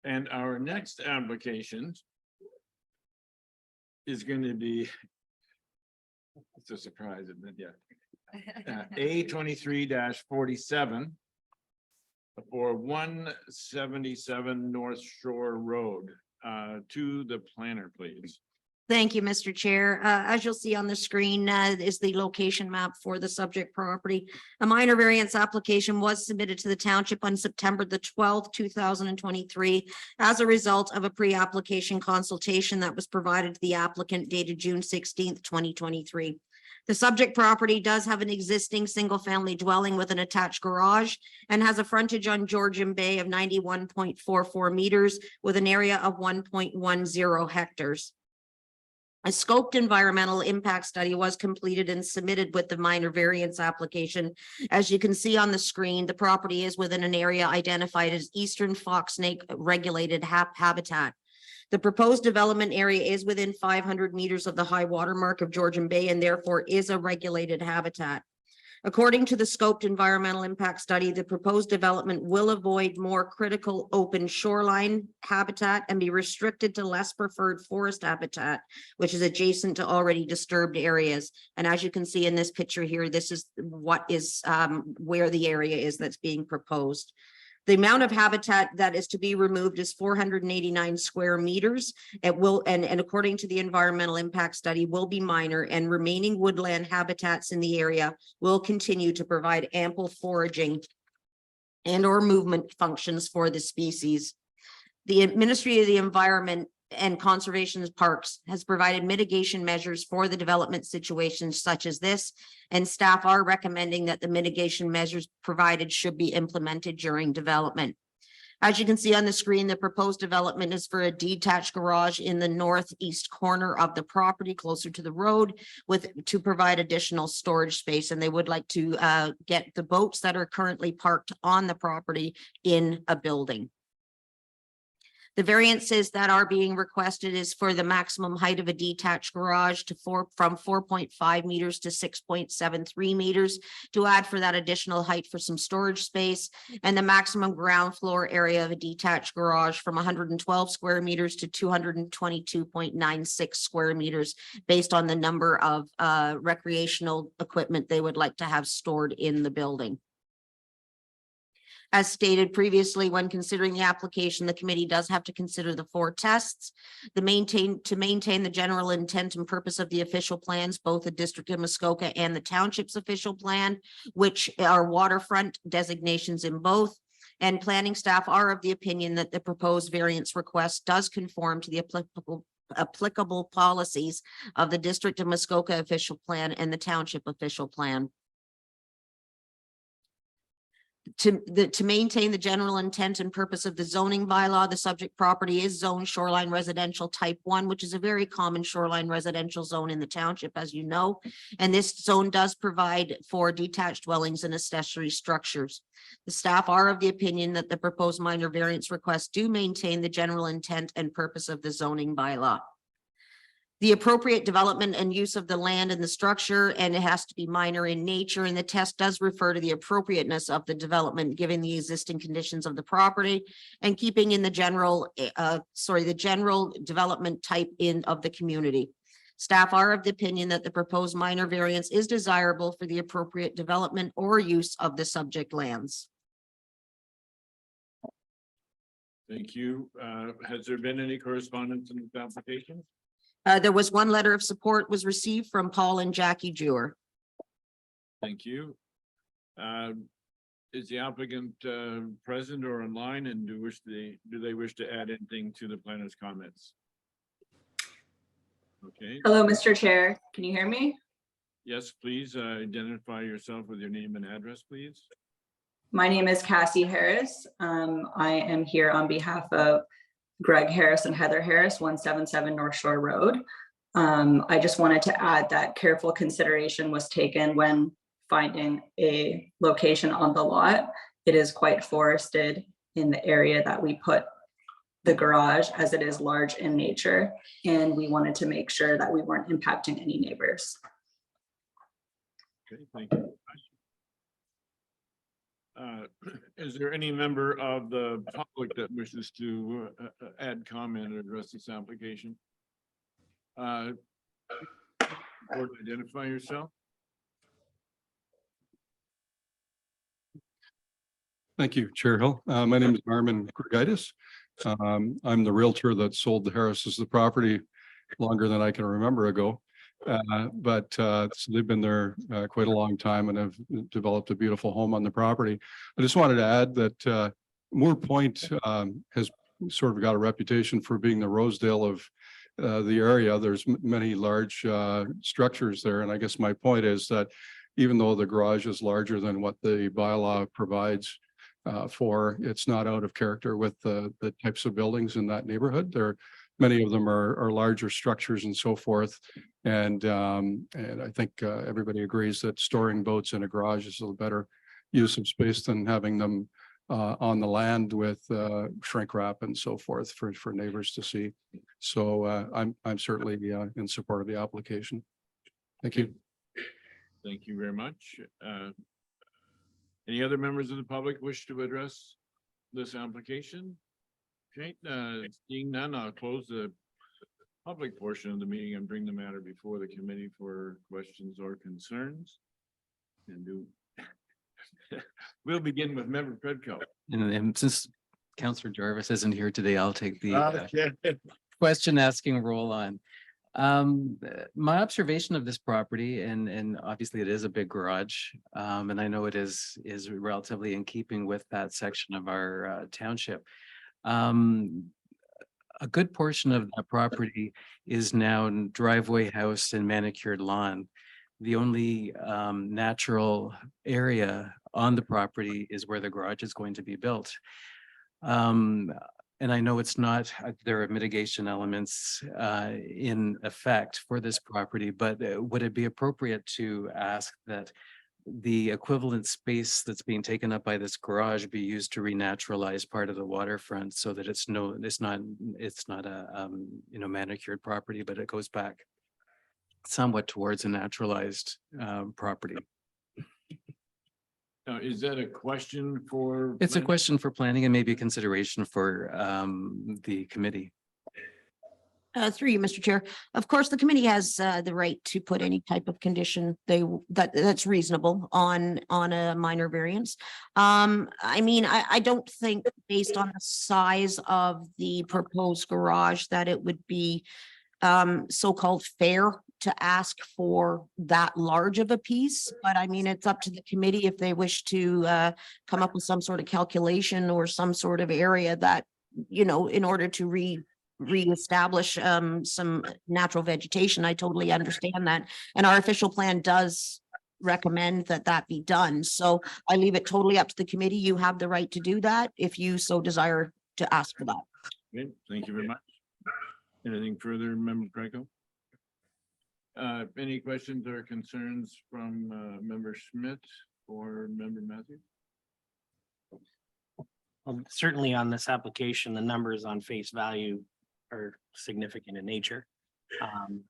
And our next application is going to be, it's a surprise, isn't it? Yeah. A 23-47 for 177 North Shore Road. To the planner, please. Thank you, Mr. Chair. As you'll see on the screen, is the location map for the subject property. A minor variance application was submitted to the township on September the 12th, 2023, as a result of a pre-application consultation that was provided to the applicant dated June 16th, 2023. The subject property does have an existing single-family dwelling with an attached garage and has a frontage on Georgian Bay of 91.44 meters with an area of 1.10 hectares. A scoped environmental impact study was completed and submitted with the minor variance application. As you can see on the screen, the property is within an area identified as Eastern Fox Snake Regulated Habitat. The proposed development area is within 500 meters of the high water mark of Georgian Bay and therefore is a regulated habitat. According to the scoped environmental impact study, the proposed development will avoid more critical open shoreline habitat and be restricted to less preferred forest habitat, which is adjacent to already disturbed areas. And as you can see in this picture here, this is what is where the area is that's being proposed. The amount of habitat that is to be removed is 489 square meters. It will, and according to the environmental impact study, will be minor, and remaining woodland habitats in the area will continue to provide ample foraging and or movement functions for the species. The Ministry of the Environment and Conservation Parks has provided mitigation measures for the development situations such as this, and staff are recommending that the mitigation measures provided should be implemented during development. As you can see on the screen, the proposed development is for a detached garage in the northeast corner of the property closer to the road to provide additional storage space, and they would like to get the boats that are currently parked on the property in a building. The variances that are being requested is for the maximum height of a detached garage from 4.5 meters to 6.73 meters to add for that additional height for some storage space, and the maximum ground floor area of a detached garage from 112 square meters to 222.96 square meters based on the number of recreational equipment they would like to have stored in the building. As stated previously, when considering the application, the committee does have to consider the 4 tests. To maintain the general intent and purpose of the official plans, both the District of Muskoka and the Township's official plan, which are waterfront designations in both. And planning staff are of the opinion that the proposed variance request does conform to the applicable policies of the District of Muskoka official plan and the Township official plan. To maintain the general intent and purpose of the zoning bylaw, the subject property is zoned shoreline residential type 1, which is a very common shoreline residential zone in the township, as you know. And this zone does provide for detached dwellings and accessory structures. The staff are of the opinion that the proposed minor variance requests do maintain the general intent and purpose of the zoning bylaw. the appropriate development and use of the land and the structure, and it has to be minor in nature, and the test does refer to the appropriateness of the development, given the existing conditions of the property and keeping in the general, the general development type of the community. Staff are of the opinion that the proposed minor variance is desirable for the appropriate development or use of the subject lands. Thank you. Has there been any correspondence in this application? There was one letter of support was received from Paul and Jackie Jewer. Thank you. Is the applicant present or online, and do they wish to add anything to the planner's comments? Okay. Hello, Mr. Chair. Can you hear me? Yes, please identify yourself with your name and address, please. My name is Cassie Harris. I am here on behalf of Greg Harris and Heather Harris, 177 North Shore Road. I just wanted to add that careful consideration was taken when finding a location on the lot. It is quite forested in the area that we put the garage, as it is large in nature, and we wanted to make sure that we weren't impacting any neighbors. Okay, thank you. Is there any member of the public that wishes to add comment or address this application? Or identify yourself. Thank you, Chair Hill. My name is Armin Grigaitis. I'm the realtor that sold the Harris's the property longer than I can remember ago. So they've been there quite a long time and have developed a beautiful home on the property. I just wanted to add that Moore Point has sort of got a reputation for being the Rosedale of the area. There's many large structures there. And I guess my point is that even though the garage is larger than what the bylaw provides for, it's not out of character with the types of buildings in that neighborhood. Many of them are larger structures and so forth. And I think everybody agrees that storing boats in a garage is a better use of space than having them on the land with shrink wrap and so forth for neighbors to see. So I'm certainly in support of the application. Thank you. Thank you very much. Any other members of the public wish to address this application? Okay, seeing none, I'll close the public portion of the meeting and bring the matter before the committee for questions or concerns. And we'll begin with Member Predco. And since Councillor Jarvis isn't here today, I'll take the question asking role on. My observation of this property, and obviously it is a big garage, and I know it is relatively in keeping with that section of our township. A good portion of that property is now driveway, house, and manicured lawn. The only natural area on the property is where the garage is going to be built. And I know it's not, there are mitigation elements in effect for this property, but would it be appropriate to ask that the equivalent space that's being taken up by this garage be used to renaturalize part of the waterfront so that it's not a manicured property, but it goes back somewhat towards a naturalized property? Now, is that a question for? It's a question for planning and maybe a consideration for the committee. Through you, Mr. Chair. Of course, the committee has the right to put any type of condition that's reasonable on a minor variance. I mean, I don't think based on the size of the proposed garage that it would be so-called fair to ask for that large of a piece, but I mean, it's up to the committee if they wish to come up with some sort of calculation or some sort of area that, in order to reestablish some natural vegetation. I totally understand that. And our official plan does recommend that be done. So I leave it totally up to the committee. You have the right to do that if you so desire to ask for that. Okay, thank you very much. Anything further, Member Greco? Any questions or concerns from Member Schmidt or Member Matthews? Well, certainly on this application, the numbers on face value are significant in nature.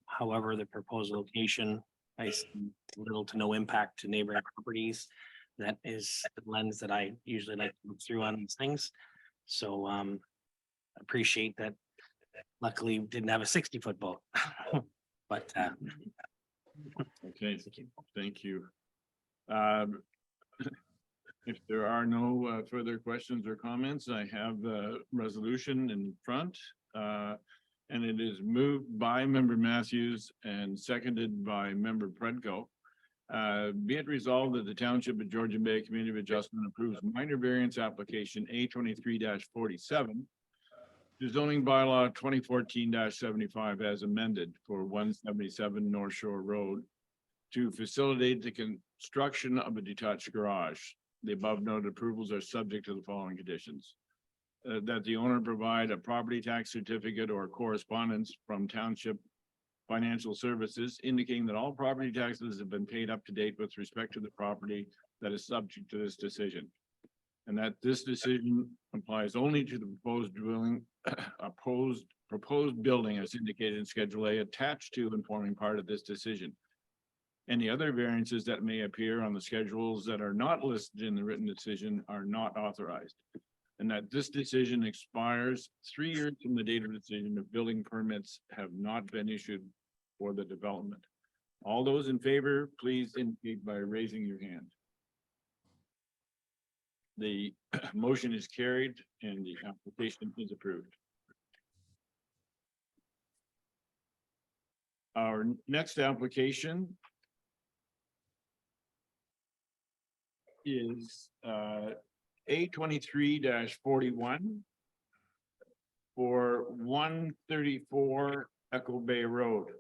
However, the proposed location, I see little to no impact to neighboring properties. That is the lens that I usually like to look through on these things. So appreciate that. Luckily, we didn't have a 60-foot boat. But Okay, thank you. If there are no further questions or comments, I have the resolution in front. And it is moved by member Matthews and seconded by member Predko. Be it resolved that the Township of Georgian Bay Community of Adjustment approves minor variance application A23-47 to zoning bylaw 2014-75 as amended for 177 North Shore Road to facilitate the construction of a detached garage. The above noted approvals are subject to the following conditions. That the owner provide a property tax certificate or correspondence from Township Financial Services indicating that all property taxes have been paid up to date with respect to the property that is subject to this decision. And that this decision applies only to the proposed dwelling, proposed building as indicated in Schedule A attached to and forming part of this decision. Any other variances that may appear on the schedules that are not listed in the written decision are not authorized. And that this decision expires 3 years from the date of decision if building permits have not been issued for the development. All those in favor, please indicate by raising your hand. The motion is carried and the application is approved. Our next application is A23-41 for 134 Echo Bay Road.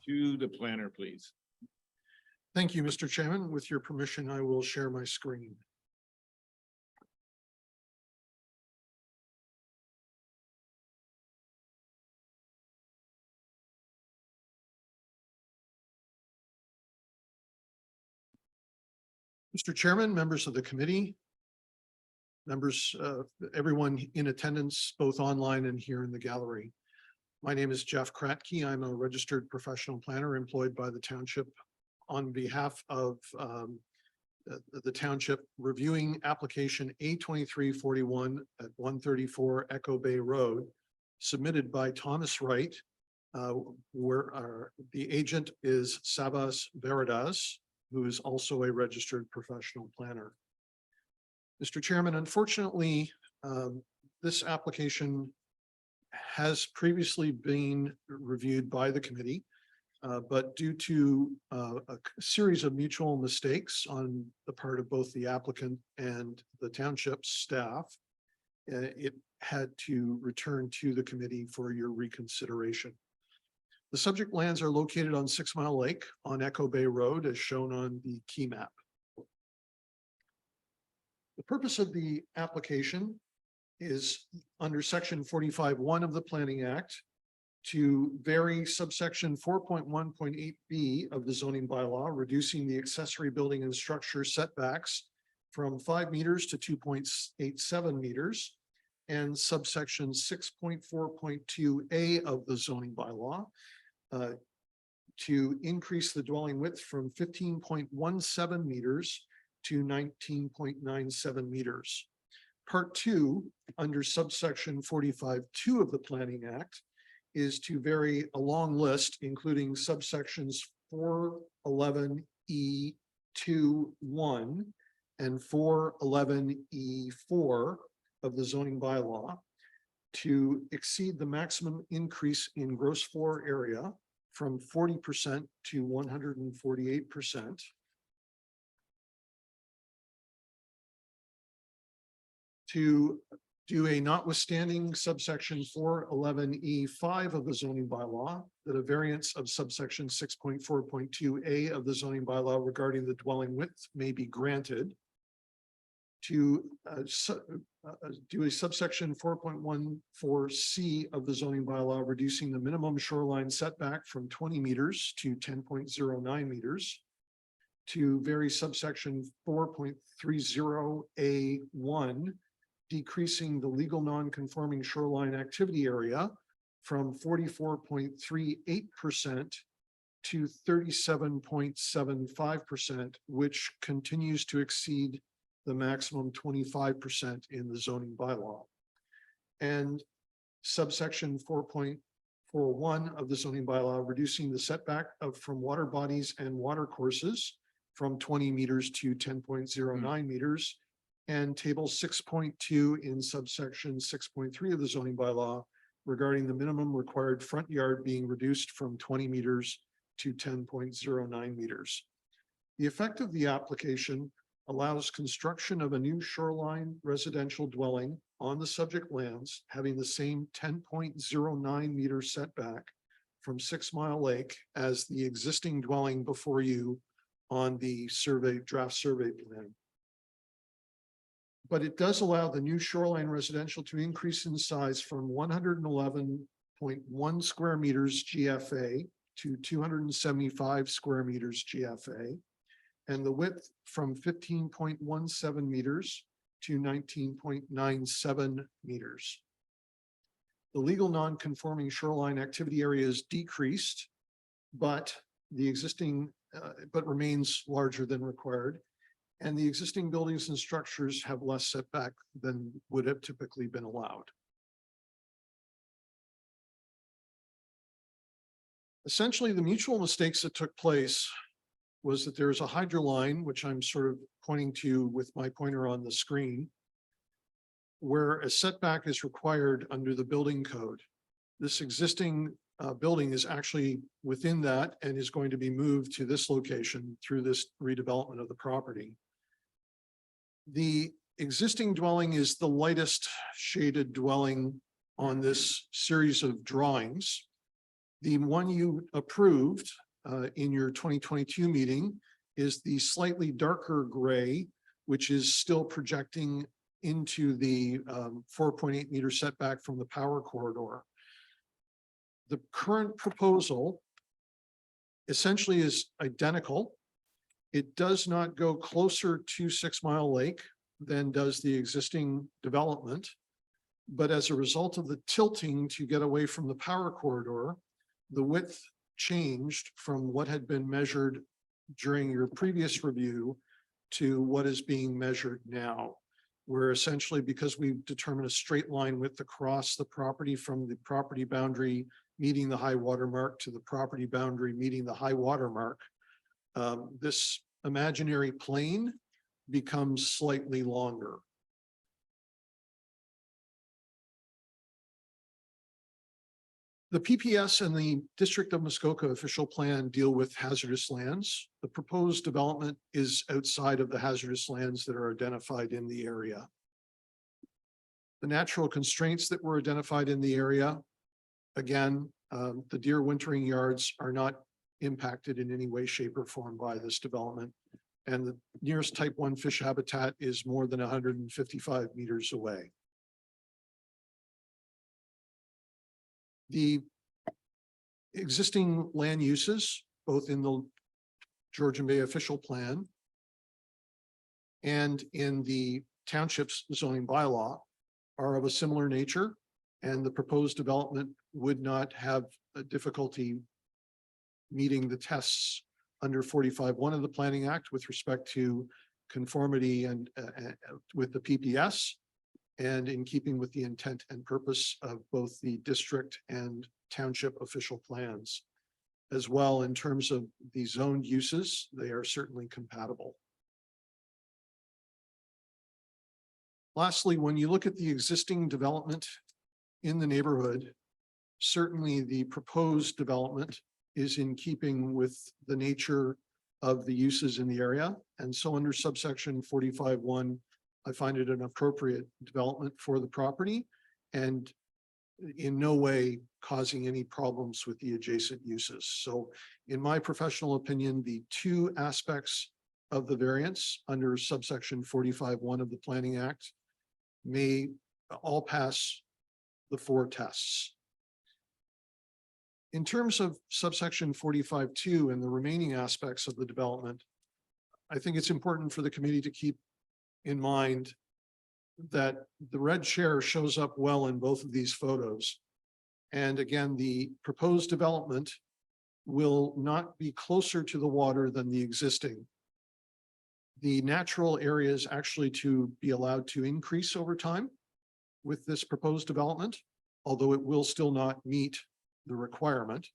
To the planner, please. Thank you, Mr. Chairman. With your permission, I will share my screen. Mr. Chairman, members of the committee, members, everyone in attendance, both online and here in the gallery. My name is Jeff Kratke. I'm a registered professional planner employed by the township on behalf of the township reviewing application A2341 at 134 Echo Bay Road, submitted by Thomas Wright, where the agent is Sabas Veridas, who is also a registered professional planner. Mr. Chairman, unfortunately, this application has previously been reviewed by the committee, but due to a series of mutual mistakes on the part of both the applicant and the township staff, it had to return to the committee for your reconsideration. The subject lands are located on 6 Mile Lake on Echo Bay Road as shown on the key map. The purpose of the application is under section 45(1) of the Planning Act to vary subsection 4.1.8b of the zoning bylaw, reducing the accessory building and structure setbacks from 5 meters to 2.87 meters, and subsection 6.4.2a of the zoning bylaw to increase the dwelling width from 15.17 meters to 19.97 meters. Part 2, under subsection 45(2) of the Planning Act, is to vary a long list, including subsections 411E2(1) and 411E4 of the zoning bylaw, to exceed the maximum increase in gross floor area from 40% to 148%. To do a notwithstanding subsection 411E5 of the zoning bylaw, that a variance of subsection 6.4.2a of the zoning bylaw regarding the dwelling width may be granted. To do a subsection 4.14C of the zoning bylaw, reducing the minimum shoreline setback from 20 meters to 10.09 meters. To vary subsection 4.30A1, decreasing the legal non-conforming shoreline activity area from 44.38% to 37.75%, which continues to exceed the maximum 25% in the zoning bylaw. And subsection 4.41 of the zoning bylaw, reducing the setback from water bodies and water courses from 20 meters to 10.09 meters. And table 6.2 in subsection 6.3 of the zoning bylaw regarding the minimum required front yard being reduced from 20 meters to 10.09 meters. The effect of the application allows construction of a new shoreline residential dwelling on the subject lands having the same 10.09 meter setback from 6 Mile Lake as the existing dwelling before you on the draft survey plan. But it does allow the new shoreline residential to increase in size from 111.1 square meters GFA to 275 square meters GFA, and the width from 15.17 meters to 19.97 meters. The legal non-conforming shoreline activity area is decreased, but remains larger than required. And the existing buildings and structures have less setback than would have typically been allowed. Essentially, the mutual mistakes that took place was that there's a hydro line, which I'm sort of pointing to with my pointer on the screen, where a setback is required under the building code. This existing building is actually within that and is going to be moved to this location through this redevelopment of the property. The existing dwelling is the lightest shaded dwelling on this series of drawings. The one you approved in your 2022 meeting is the slightly darker gray, which is still projecting into the 4.8 meter setback from the power corridor. The current proposal essentially is identical. It does not go closer to 6 Mile Lake than does the existing development. But as a result of the tilting to get away from the power corridor, the width changed from what had been measured during your previous review to what is being measured now. Where essentially, because we've determined a straight line width across the property from the property boundary meeting the high water mark to the property boundary meeting the high water mark, this imaginary plane becomes slightly longer. The PPS and the District of Muskoka official plan deal with hazardous lands. The proposed development is outside of the hazardous lands that are identified in the area. The natural constraints that were identified in the area, again, the deer wintering yards are not impacted in any way, shape, or form by this development. And the nearest type 1 fish habitat is more than 155 meters away. The existing land uses, both in the Georgian Bay official plan and in the township's zoning bylaw, are of a similar nature, and the proposed development would not have a difficulty meeting the tests under 45(1) of the Planning Act with respect to conformity and with the PPS, and in keeping with the intent and purpose of both the district and township official plans. As well, in terms of the zoned uses, they are certainly compatible. Lastly, when you look at the existing development in the neighborhood, certainly the proposed development is in keeping with the nature of the uses in the area. And so under subsection 45(1), I find it an appropriate development for the property and in no way causing any problems with the adjacent uses. So in my professional opinion, the two aspects of the variance under subsection 45(1) of the Planning Act may all pass the 4 tests. In terms of subsection 45(2) and the remaining aspects of the development, I think it's important for the committee to keep in mind that the red chair shows up well in both of these photos. And again, the proposed development will not be closer to the water than the existing. The natural area is actually to be allowed to increase over time with this proposed development, although it will still not meet the requirement,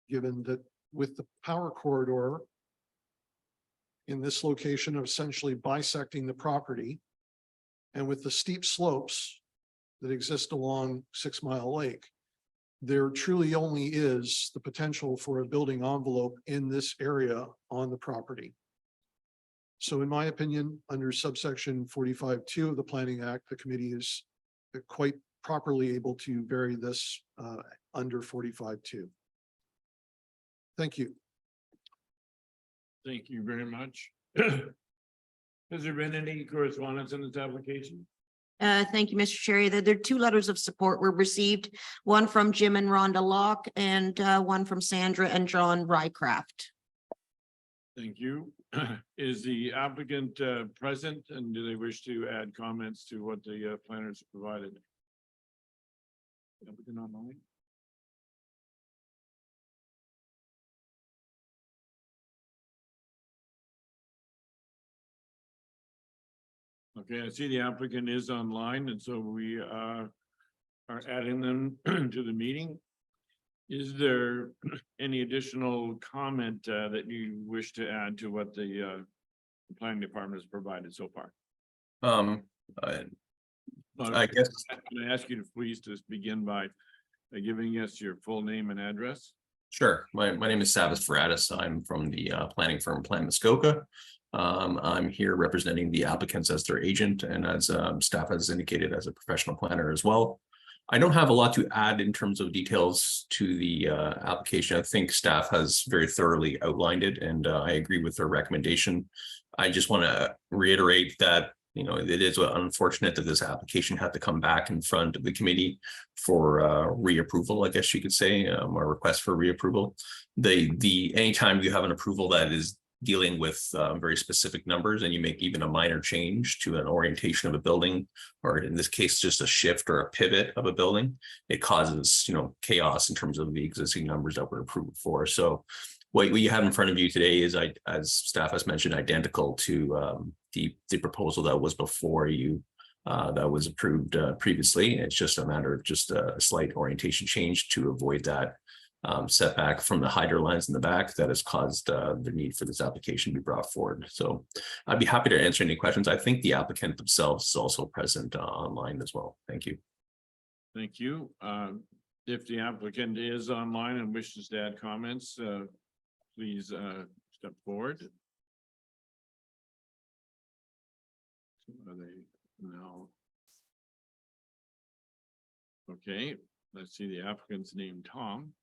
given that with the power corridor in this location of essentially bisecting the property, and with the steep slopes that exist along 6 Mile Lake, there truly only is the potential for a building envelope in this area on the property. So in my opinion, under subsection 45(2) of the Planning Act, the committee is quite properly able to vary this under 45(2). Thank you. Thank you very much. Has there been any correspondence in this application? Thank you, Mr. Chair. There are 2 letters of support were received, one from Jim and Rhonda Locke and one from Sandra and John Rycraft. Thank you. Is the applicant present, and do they wish to add comments to what the planners provided? Applicant online? Okay, I see the applicant is online, and so we are adding them to the meeting. Is there any additional comment that you wish to add to what the planning department has provided so far? I guess. Can I ask you to please just begin by giving us your full name and address? Sure. My name is Savas Feratis. I'm from the planning firm Plan Muskoka. I'm here representing the applicants as their agent, and as staff has indicated, as a professional planner as well. I don't have a lot to add in terms of details to the application. I think staff has very thoroughly outlined it, and I agree with their recommendation. I just want to reiterate that, you know, it is unfortunate that this application had to come back in front of the committee for reapproval, I guess you could say, or request for reapproval. Anytime you have an approval that is dealing with very specific numbers, and you make even a minor change to an orientation of a building, or in this case, just a shift or a pivot of a building, it causes, you know, chaos in terms of the existing numbers that were approved for. So what you have in front of you today is, as staff has mentioned, identical to the proposal that was before you, that was approved previously. It's just a matter of just a slight orientation change to avoid that setback from the hydro lines in the back that has caused the need for this application to be brought forward. So I'd be happy to answer any questions. I think the applicant themselves is also present online as well. Thank you. Thank you. If the applicant is online and wishes to add comments, please step forward. Are they now? Okay, let's see the applicant's name, Tom.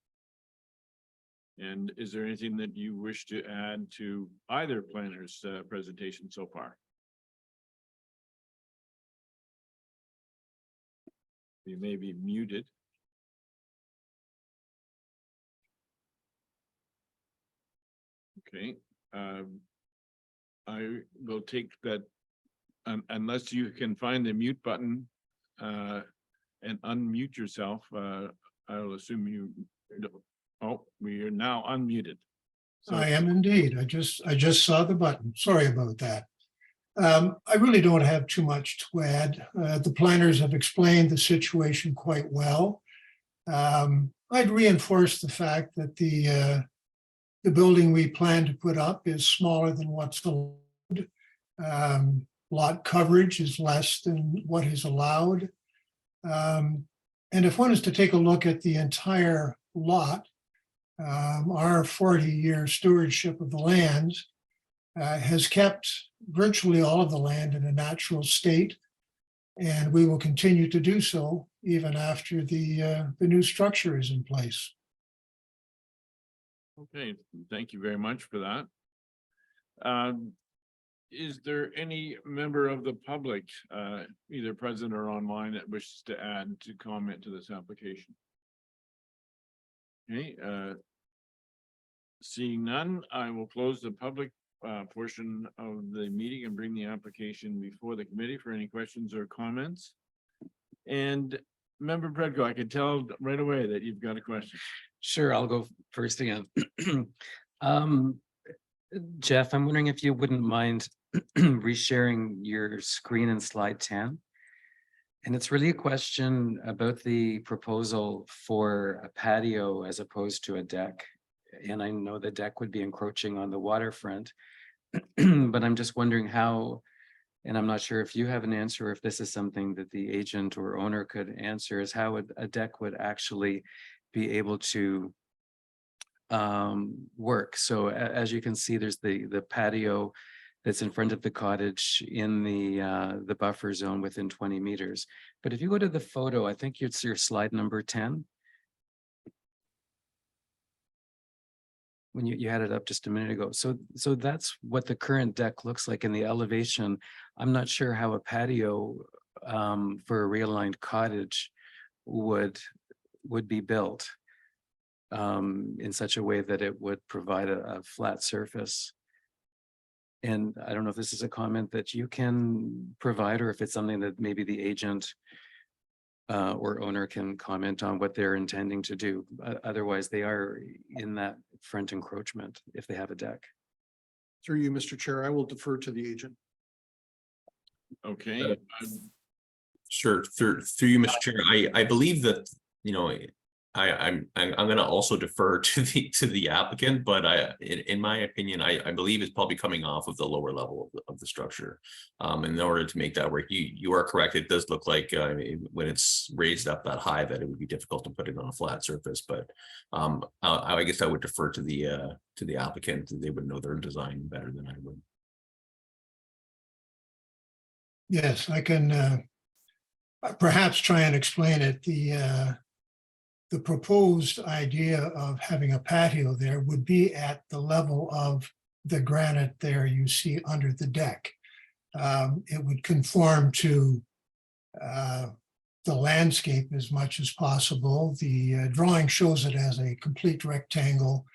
And is there anything that you wish to add to either planner's presentation so far? You may be muted. Okay, I will take that unless you can find the mute button and unmute yourself. I will assume you. Oh, we are now unmuted. So, I am indeed. I just saw the button. Sorry about that. I really don't have too much to add. The planners have explained the situation quite well. I'd reinforce the fact that the building we plan to put up is smaller than what's allowed. Lot coverage is less than what is allowed. And if one is to take a look at the entire lot, our 40-year stewardship of the lands has kept virtually all of the land in a natural state, and we will continue to do so even after the new structure is in place. okay, thank you very much for that. Is there any member of the public, either present or online, that wishes to add to comment to this application? Okay, seeing none, I will close the public portion of the meeting and bring the application before the committee for any questions or comments. And Member Predko, I can tell right away that you've got a question. Sure, I'll go first again. Jeff, I'm wondering if you wouldn't mind resharing your screen in slide 10. And it's really a question about the proposal for a patio as opposed to a deck. And I know the deck would be encroaching on the waterfront, but I'm just wondering how, and I'm not sure if you have an answer, or if this is something that the agent or owner could answer, is how a deck would actually be able to work. So as you can see, there's the patio that's in front of the cottage in the buffer zone within 20 meters. But if you go to the photo, I think it's your slide number 10. When you had it up just a minute ago. So that's what the current deck looks like in the elevation. I'm not sure how a patio for a realigned cottage would be built in such a way that it would provide a flat surface. And I don't know if this is a comment that you can provide, or if it's something that maybe the agent or owner can comment on what they're intending to do. Otherwise, they are in that front encroachment if they have a deck. Through you, Mr. Chair, I will defer to the agent. Okay. Sure, through you, Mr. Chair, I believe that, you know, I'm gonna also defer to the applicant, but in my opinion, I believe it's probably coming off of the lower level of the structure. In order to make that work, you are correct. It does look like when it's raised up that high that it would be difficult to put it on a flat surface. But I guess I would defer to the applicant. They would know their design better than I would. Yes, I can perhaps try and explain it. The proposed idea of having a patio there would be at the level of the granite there you see under the deck. It would conform to the landscape as much as possible. The drawing shows it as a complete rectangle.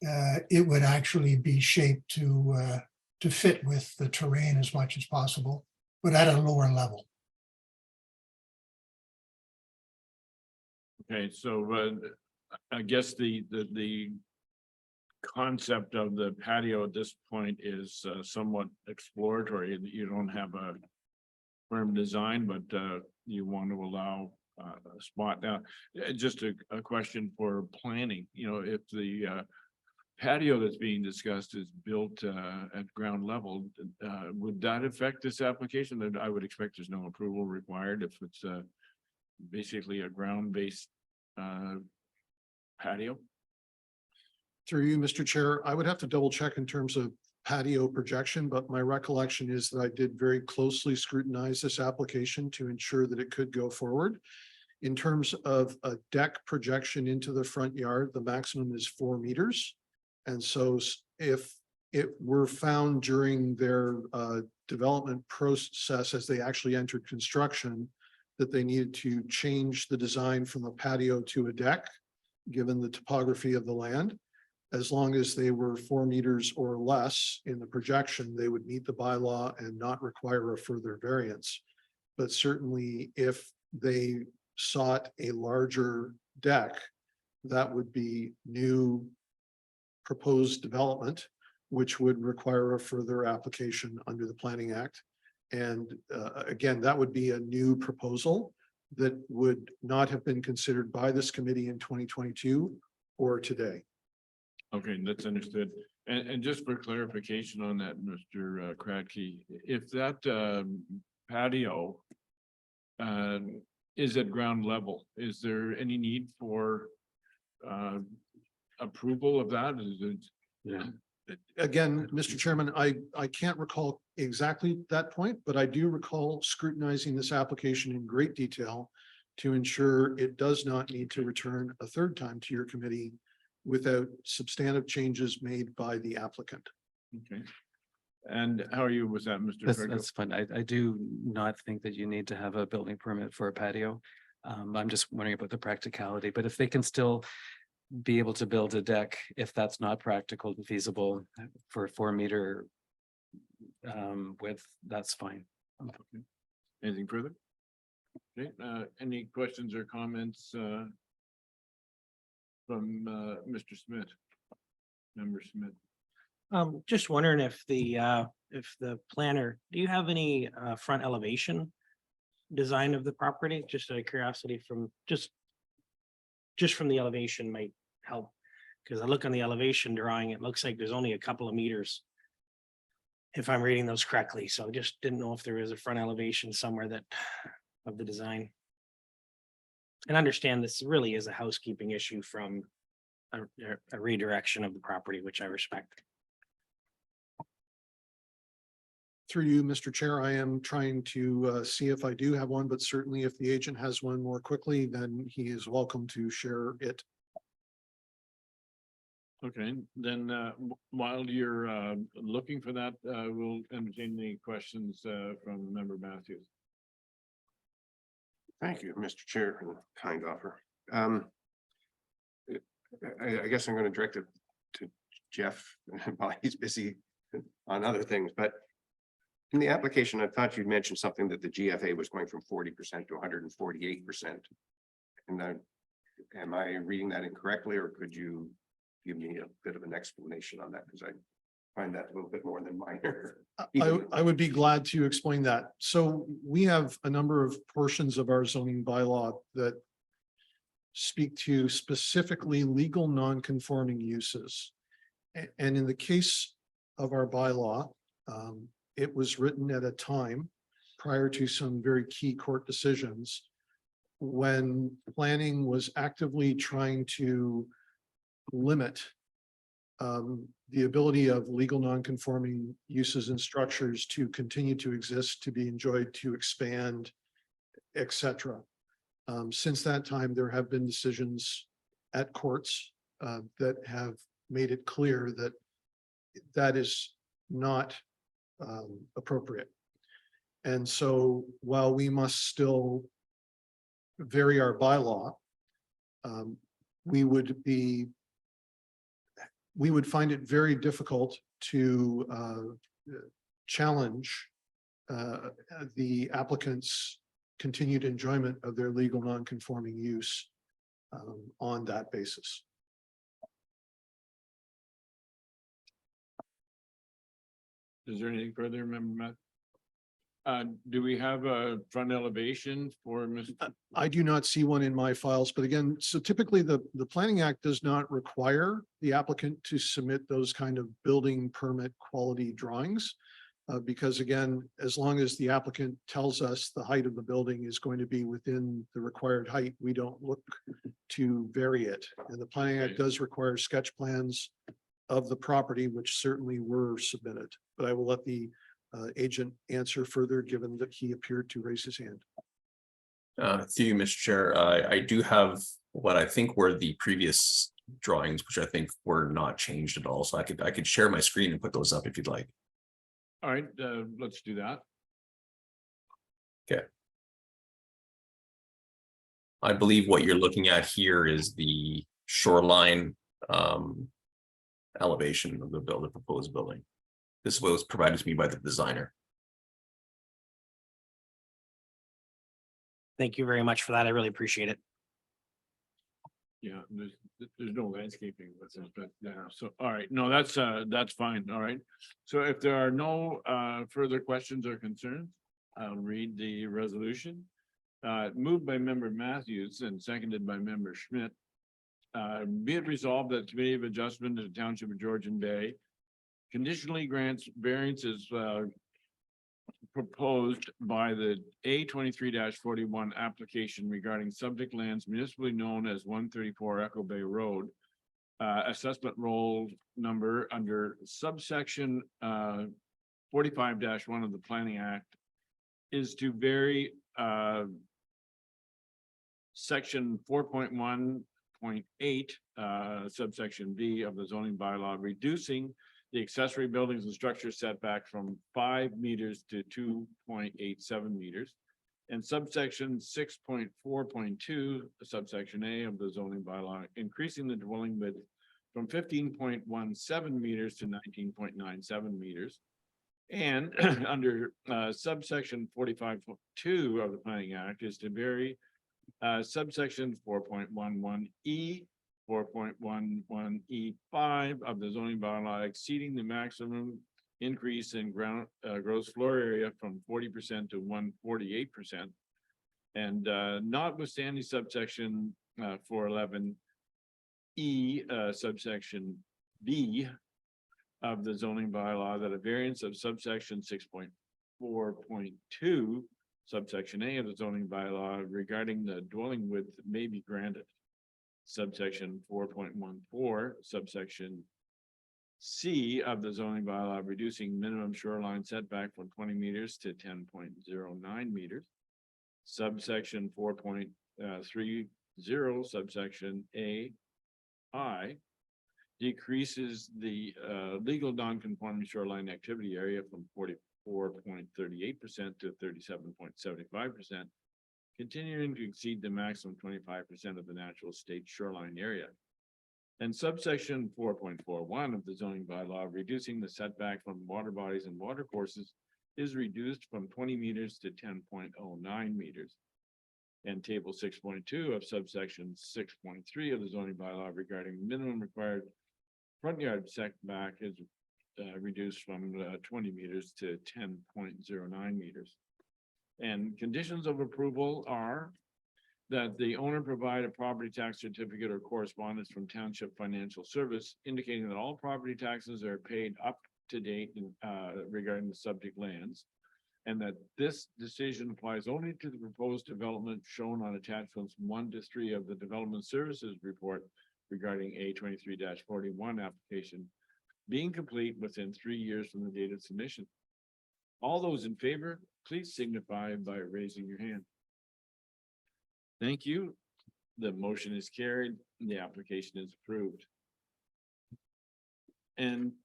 It would actually be shaped to fit with the terrain as much as possible, but at a lower level. Okay, so I guess the concept of the patio at this point is somewhat exploratory. You don't have a firm design, but you want to allow a spot. Now, just a question for planning, you know, if the patio that's being discussed is built at ground level, would that affect this application? That I would expect there's no approval required if it's basically a ground-based patio. Through you, Mr. Chair, I would have to double check in terms of patio projection, but my recollection is that I did very closely scrutinize this application to ensure that it could go forward. In terms of a deck projection into the front yard, the maximum is 4 meters. And so if it were found during their development process as they actually entered construction, that they needed to change the design from a patio to a deck, given the topography of the land. As long as they were 4 meters or less in the projection, they would meet the bylaw and not require a further variance. But certainly if they sought a larger deck, that would be new proposed development, which would require a further application under the Planning Act. And again, that would be a new proposal that would not have been considered by this committee in 2022 or today. Okay, that's understood. And just for clarification on that, Mr. Kratky, if that patio is at ground level, is there any need for approval of that? Is it? Yeah. Again, Mr. Chairman, I can't recall exactly that point, but I do recall scrutinizing this application in great detail to ensure it does not need to return a third time to your committee without substantive changes made by the applicant. Okay. And how are you with that, Mr. That's fine. I do not think that you need to have a building permit for a patio. I'm just wondering about the practicality, but if they can still be able to build a deck, if that's not practical and feasible for a 4 meter width, that's fine. Anything further? Okay, any questions or comments, from, Mr. Smith? Member Smith? Just wondering if the planner, do you have any front elevation design of the property? Just out of curiosity from just from the elevation might help. Because I look on the elevation drawing, it looks like there's only a couple of meters. If I'm reading those correctly, so I just didn't know if there is a front elevation somewhere that of the design. And understand this really is a housekeeping issue from a redirection of the property, which I respect. Through you, Mr. Chair, I am trying to see if I do have one, but certainly if the agent has one more quickly, then he is welcome to share it. Okay, then, while you're, looking for that, we'll entertain any questions, from Member Matthews. Thank you, Mr. Chair, for the kind offer. I guess I'm going to direct it to Jeff while he's busy on other things, but in the application, I thought you'd mentioned something that the GFA was going from 40% to 148%. And am I reading that incorrectly, or could you give me a bit of an explanation on that? Because I find that a little bit more than minor. I would be glad to explain that. So we have a number of portions of our zoning bylaw that speak to specifically legal non-conforming uses. And in the case of our bylaw, it was written at a time prior to some very key court decisions when planning was actively trying to limit the ability of legal non-conforming uses and structures to continue to exist, to be enjoyed, to expand, etc. Since that time, there have been decisions at courts that have made it clear that that is not appropriate. And so while we must still vary our bylaw, we would find it very difficult to challenge the applicant's continued enjoyment of their legal non-conforming use on that basis. Is there anything further, Member Matt? Do we have a front elevation for Mr.? I do not see one in my files, but again, so typically the Planning Act does not require the applicant to submit those kind of building permit quality drawings. Because again, as long as the applicant tells us the height of the building is going to be within the required height, we don't look to vary it. And the Planning Act does require sketch plans of the property, which certainly were submitted, but I will let the agent answer further, given that he appeared to raise his hand. Through you, Mr. Chair, I do have what I think were the previous drawings, which I think were not changed at all. So I could share my screen and put those up if you'd like. All right, let's do that. Okay. I believe what you're looking at here is the shoreline elevation of the proposed building. This was provided to me by the designer. Thank you very much for that. I really appreciate it. Yeah, there's no landscaping with this, but yeah, so, all right, no, that's fine, all right. So if there are no further questions or concerns, I'll read the resolution. Moved by Member Matthews and seconded by Member Schmidt. Be it resolved that the Committee of Adjustment to the Township of Georgian Bay conditionally grants variances proposed by the A23-41 application regarding subject lands municipally known as 134 Echo Bay Road. Assessment roll number under subsection 45-1 of the Planning Act is to vary section 4.1.8 subsection B of the zoning bylaw, reducing the accessory buildings and structures setback from 5 meters to 2.87 meters. And subsection 6.4.2, subsection A of the zoning bylaw, increasing the dwelling width from 15.17 meters to 19.97 meters. And under subsection 45.2 of the Planning Act is to vary subsection 4.11E, 4.11E5 of the zoning bylaw exceeding the maximum increase in gross floor area from 40% to 148%. And notwithstanding subsection 411E subsection B of the zoning bylaw, that a variance of subsection 6.4.2 subsection A of the zoning bylaw regarding the dwelling width may be granted. Subsection 4.14 subsection C of the zoning bylaw reducing minimum shoreline setback from 20 meters to 10.09 meters. Subsection 4.30 subsection I decreases the legal non-conforming shoreline activity area from 44.38% to 37.75%, continuing to exceed the maximum 25% of the natural state shoreline area. And subsection 4.41 of the zoning bylaw reducing the setback from water bodies and water courses is reduced from 20 meters to 10.09 meters. And table 6.2 of subsection 6.3 of the zoning bylaw regarding minimum required front yard setback is reduced from 20 meters to 10.09 meters. And conditions of approval are that the owner provide a property tax certificate or correspondence from Township Financial Service indicating that all property taxes are paid up to date regarding the subject lands. And that this decision applies only to the proposed development shown on attachments 1 to 3 of the Development Services Report regarding A 23-41 application being complete within 3 years from the date of submission. All those in favor, please signify by raising your hand. Thank you. The motion is carried. The application is approved. And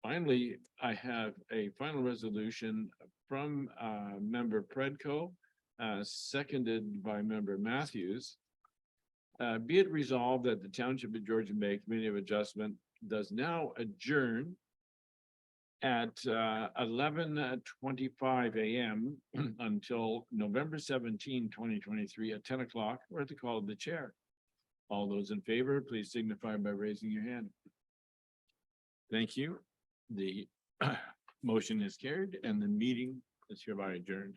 finally, I have a final resolution from member Predco, seconded by member Matthews. Be it resolved that the Township of Georgian Bay Committee of Adjustment does now adjourn at 11:25 a.m. until November 17, 2023 at 10 o'clock or at the call of the chair. All those in favor, please signify by raising your hand. Thank you. The motion is carried and the meeting is hereby adjourned.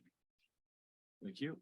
Thank you.